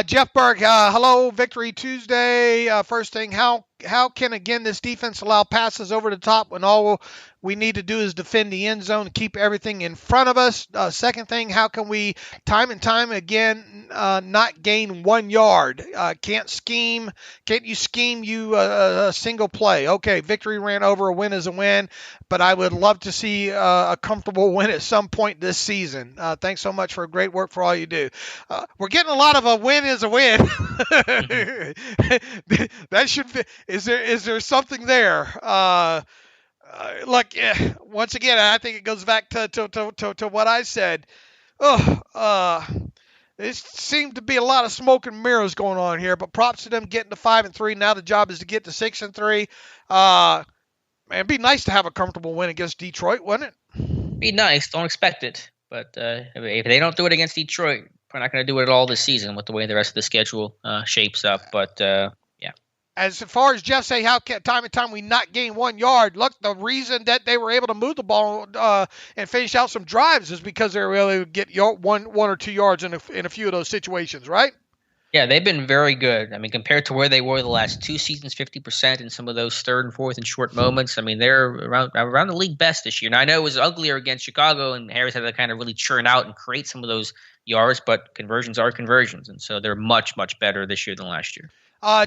Jeff Berg, hello, Victory Tuesday. First thing, how can, again, this defense allow passes over the top when all we need to do is defend the end zone and keep everything in front of us? Second thing, how can we time and time again not gain 1 yard? Can't you scheme a single play? Okay, victory ran over, a win is a win, but I would love to see a comfortable win at some point this season. Thanks so much for great work for all you do. We're getting a lot of a win is a win. That should be. Is there something there? Once again, I think it goes back to what I said. There seemed to be a lot of smoke and mirrors going on here, but props to them getting to 5-3. Now the job is to get to 6-3. Man, it'd be nice to have a comfortable win against Detroit, wouldn't it? Be nice. Don't expect it. But if they don't do it against Detroit, we're not going to do it at all this season with the way the rest of the schedule shapes up. But as far as Jeff say, how can time and time we not gain 1 yard? Look, the reason that they were able to move the ball and finish out some drives is because they were able to get 1 or 2 yards in a few of those situations, right? Yeah, they've been very good. I mean, compared to where they were the last 2 seasons, 50% in some of those third and fourth and short moments. I mean, they're around the league best this year. Now, I know it was uglier against Chicago, and Harris had to kind of really churn out and create some of those yards, but conversions are conversions, and so they're much, much better this year than last year.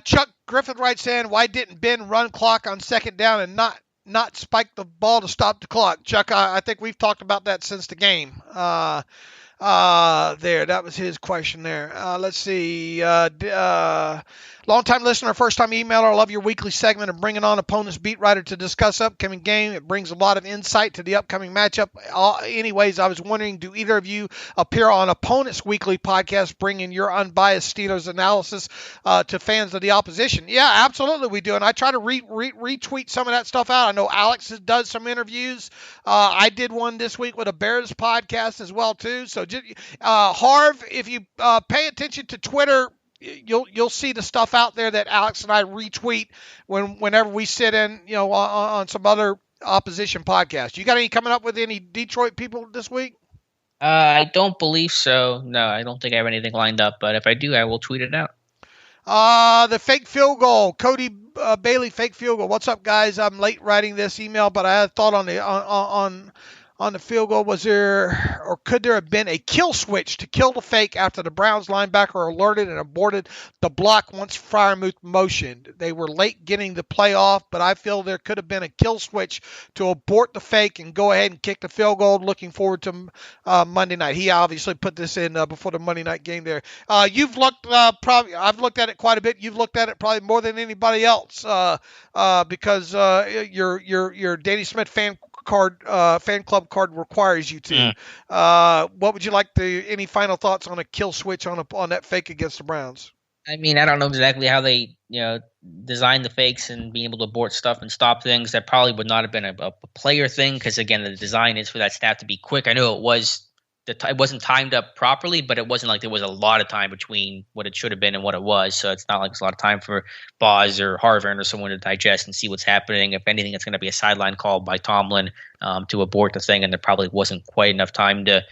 Chuck Griffith writes in, why didn't Ben run clock on second down and not spike the ball to stop the clock? Chuck, I think we've talked about that since the game. That was his question there. Let's see. Long-time listener, first-time emailer. I love your weekly segment of bringing on opponent's beat writer to discuss upcoming game. It brings a lot of insight to the upcoming matchup. Anyways, I was wondering, do either of you appear on opponent's weekly podcast, bringing your unbiased Steelers analysis to fans of the opposition? Yeah, absolutely we do. And I try to retweet some of that stuff out. I know Alex does some interviews. I did one this week with a Bears podcast as well, too. So, Harv, if you pay attention to Twitter, you'll see the stuff out there that Alex and I retweet whenever we sit in, on some other opposition podcast. You got any coming up with any Detroit people this week? I don't believe so. No, I don't think I have anything lined up, but if I do, I will tweet it out. The fake field goal, Cody Bailey fake field goal. What's up, guys? I'm late writing this email, but I had a thought on the field goal. Was there, or could there have been a kill switch to kill the fake after the Browns linebacker alerted and aborted the block once Freiermuth motioned? They were late getting the play off, but I feel there could have been a kill switch to abort the fake and go ahead and kick the field goal. Looking forward to Monday night. He obviously put this in before the Monday night game there. You've looked I've looked at it quite a bit. You've looked at it probably more than anybody else because your Danny Smith fan club card requires you to. What would you like any final thoughts on a kill switch on that fake against the Browns? I mean, I don't know exactly how they designed the fakes and being able to abort stuff and stop things. That probably would not have been a player thing because, again, the design is for that snap to be quick. I know it wasn't timed up properly, but it wasn't like there was a lot of time between what it should have been and what it was. So it's not like there's a lot of time for Boz or Harvin or someone to digest and see what's happening. If anything, it's going to be a sideline call by Tomlin to abort the thing, and there probably wasn't quite enough time to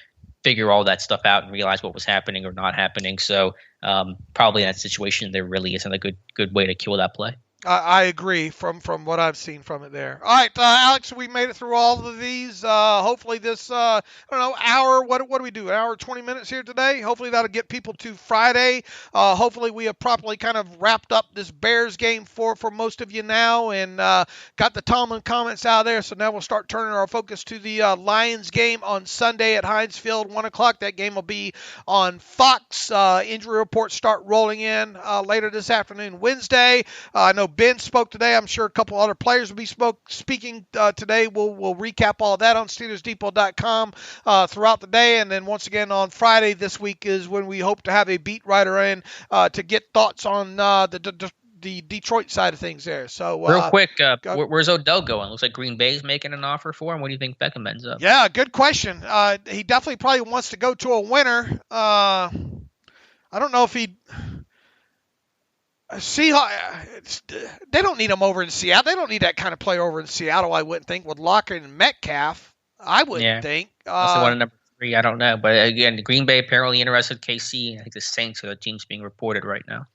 figure all that stuff out and realize what was happening or not happening. So probably in that situation, there really isn't a good way to kill that play. I agree from what I've seen from it there. All right, Alex, we made it through all of these. Hopefully this, I don't know, hour, what do we do, an hour, 20 minutes here today? Hopefully that'll get people to Friday. Hopefully we have properly kind of wrapped up this Bears game for most of you now and got the Tomlin comments out there. So now we'll start turning our focus to the Lions game on Sunday at Heinz Field, 1 o'clock. That game will be on Fox. Injury reports start rolling in later this afternoon, Wednesday. I know Ben spoke today. I'm sure a couple other players will be speaking today. We'll recap all of that on SteelersDepot.com throughout the day. And then once again on Friday this week is when we hope to have a beat writer in to get thoughts on the Detroit side of things there. So real quick, where's Odell going? Looks like Green Bay's making an offer for him. What do you think Beckham ends up? Yeah, good question. He definitely probably wants to go to a winner. I don't know if he... they don't need him over in Seattle. They don't need that kind of player over in Seattle, I wouldn't think, with Lockett and Metcalf. I wouldn't think. Also one number 3, I don't know. But again, Green Bay apparently interested. KC, I think the Saints are the teams being reported right now.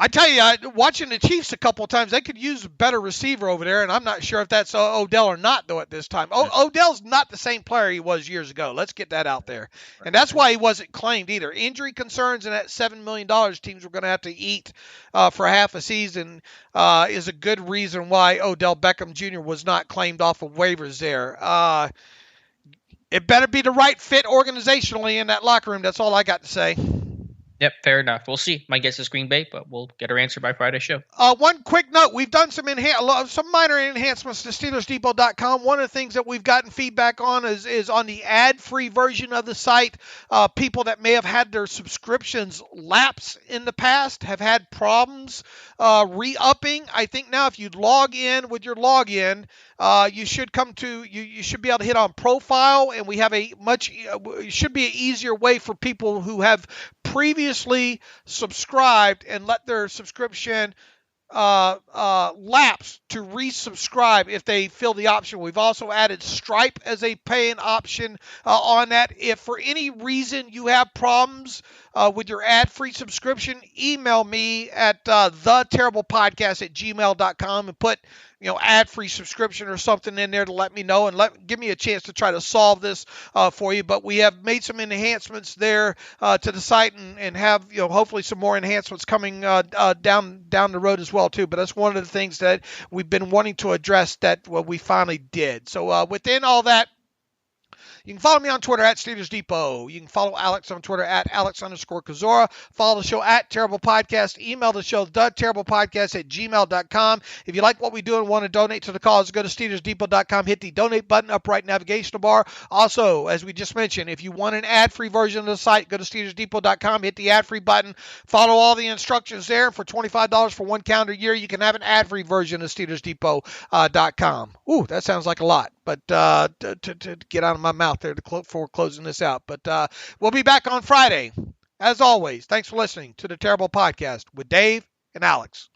I tell you, watching the Chiefs a couple of times, they could use a better receiver over there, and I'm not sure if that's Odell or not, though, at this time. Odell's not the same player he was years ago. Let's get that out there. And that's why he wasn't claimed either. Injury concerns and that $7 million teams were going to have to eat for half a season is a good reason why Odell Beckham Jr. was not claimed off of waivers there. It better be the right fit organizationally in that locker room. That's all I got to say. Yep, fair enough. We'll see. My guess is Green Bay, but we'll get our answer by Friday's show. One quick note. We've done some minor enhancements to SteelersDepot.com. One of the things that we've gotten feedback on is on the ad-free version of the site. People that may have had their subscriptions lapse in the past have had problems re-upping. I think now if you log in with your login, you should you should be able to hit on profile, and we have it should be an easier way for people who have previously subscribed and let their subscription lapse to resubscribe if they fill the option. We've also added Stripe as a paying option on that. If for any reason you have problems with your ad-free subscription, email me at theterriblepodcast@gmail.com and put ad-free subscription or something in there to let me know and give me a chance to try to solve this for you. But we have made some enhancements there to the site and have hopefully some more enhancements coming down the road as well too. But that's one of the things that we've been wanting to address that we finally did. So within all that, you can follow me on Twitter at Steelers Depot. You can follow Alex on Twitter at Alex_Kozora. Follow the show at Terrible Podcast. Email the show, theterriblepodcast@gmail.com. If you like what we do and want to donate to the cause, go to SteelersDepot.com. Hit the donate button, upright navigational bar. Also, as we just mentioned, if you want an ad-free version of the site, go to SteelersDepot.com. Hit the ad-free button. Follow all the instructions there. For $25 for 1 calendar year, you can have an ad-free version of SteelersDepot.com. Ooh, that sounds like a lot. But to get out of my mouth there before closing this out. But we'll be back on Friday. As always, thanks for listening to the Terrible Podcast with Dave and Alex.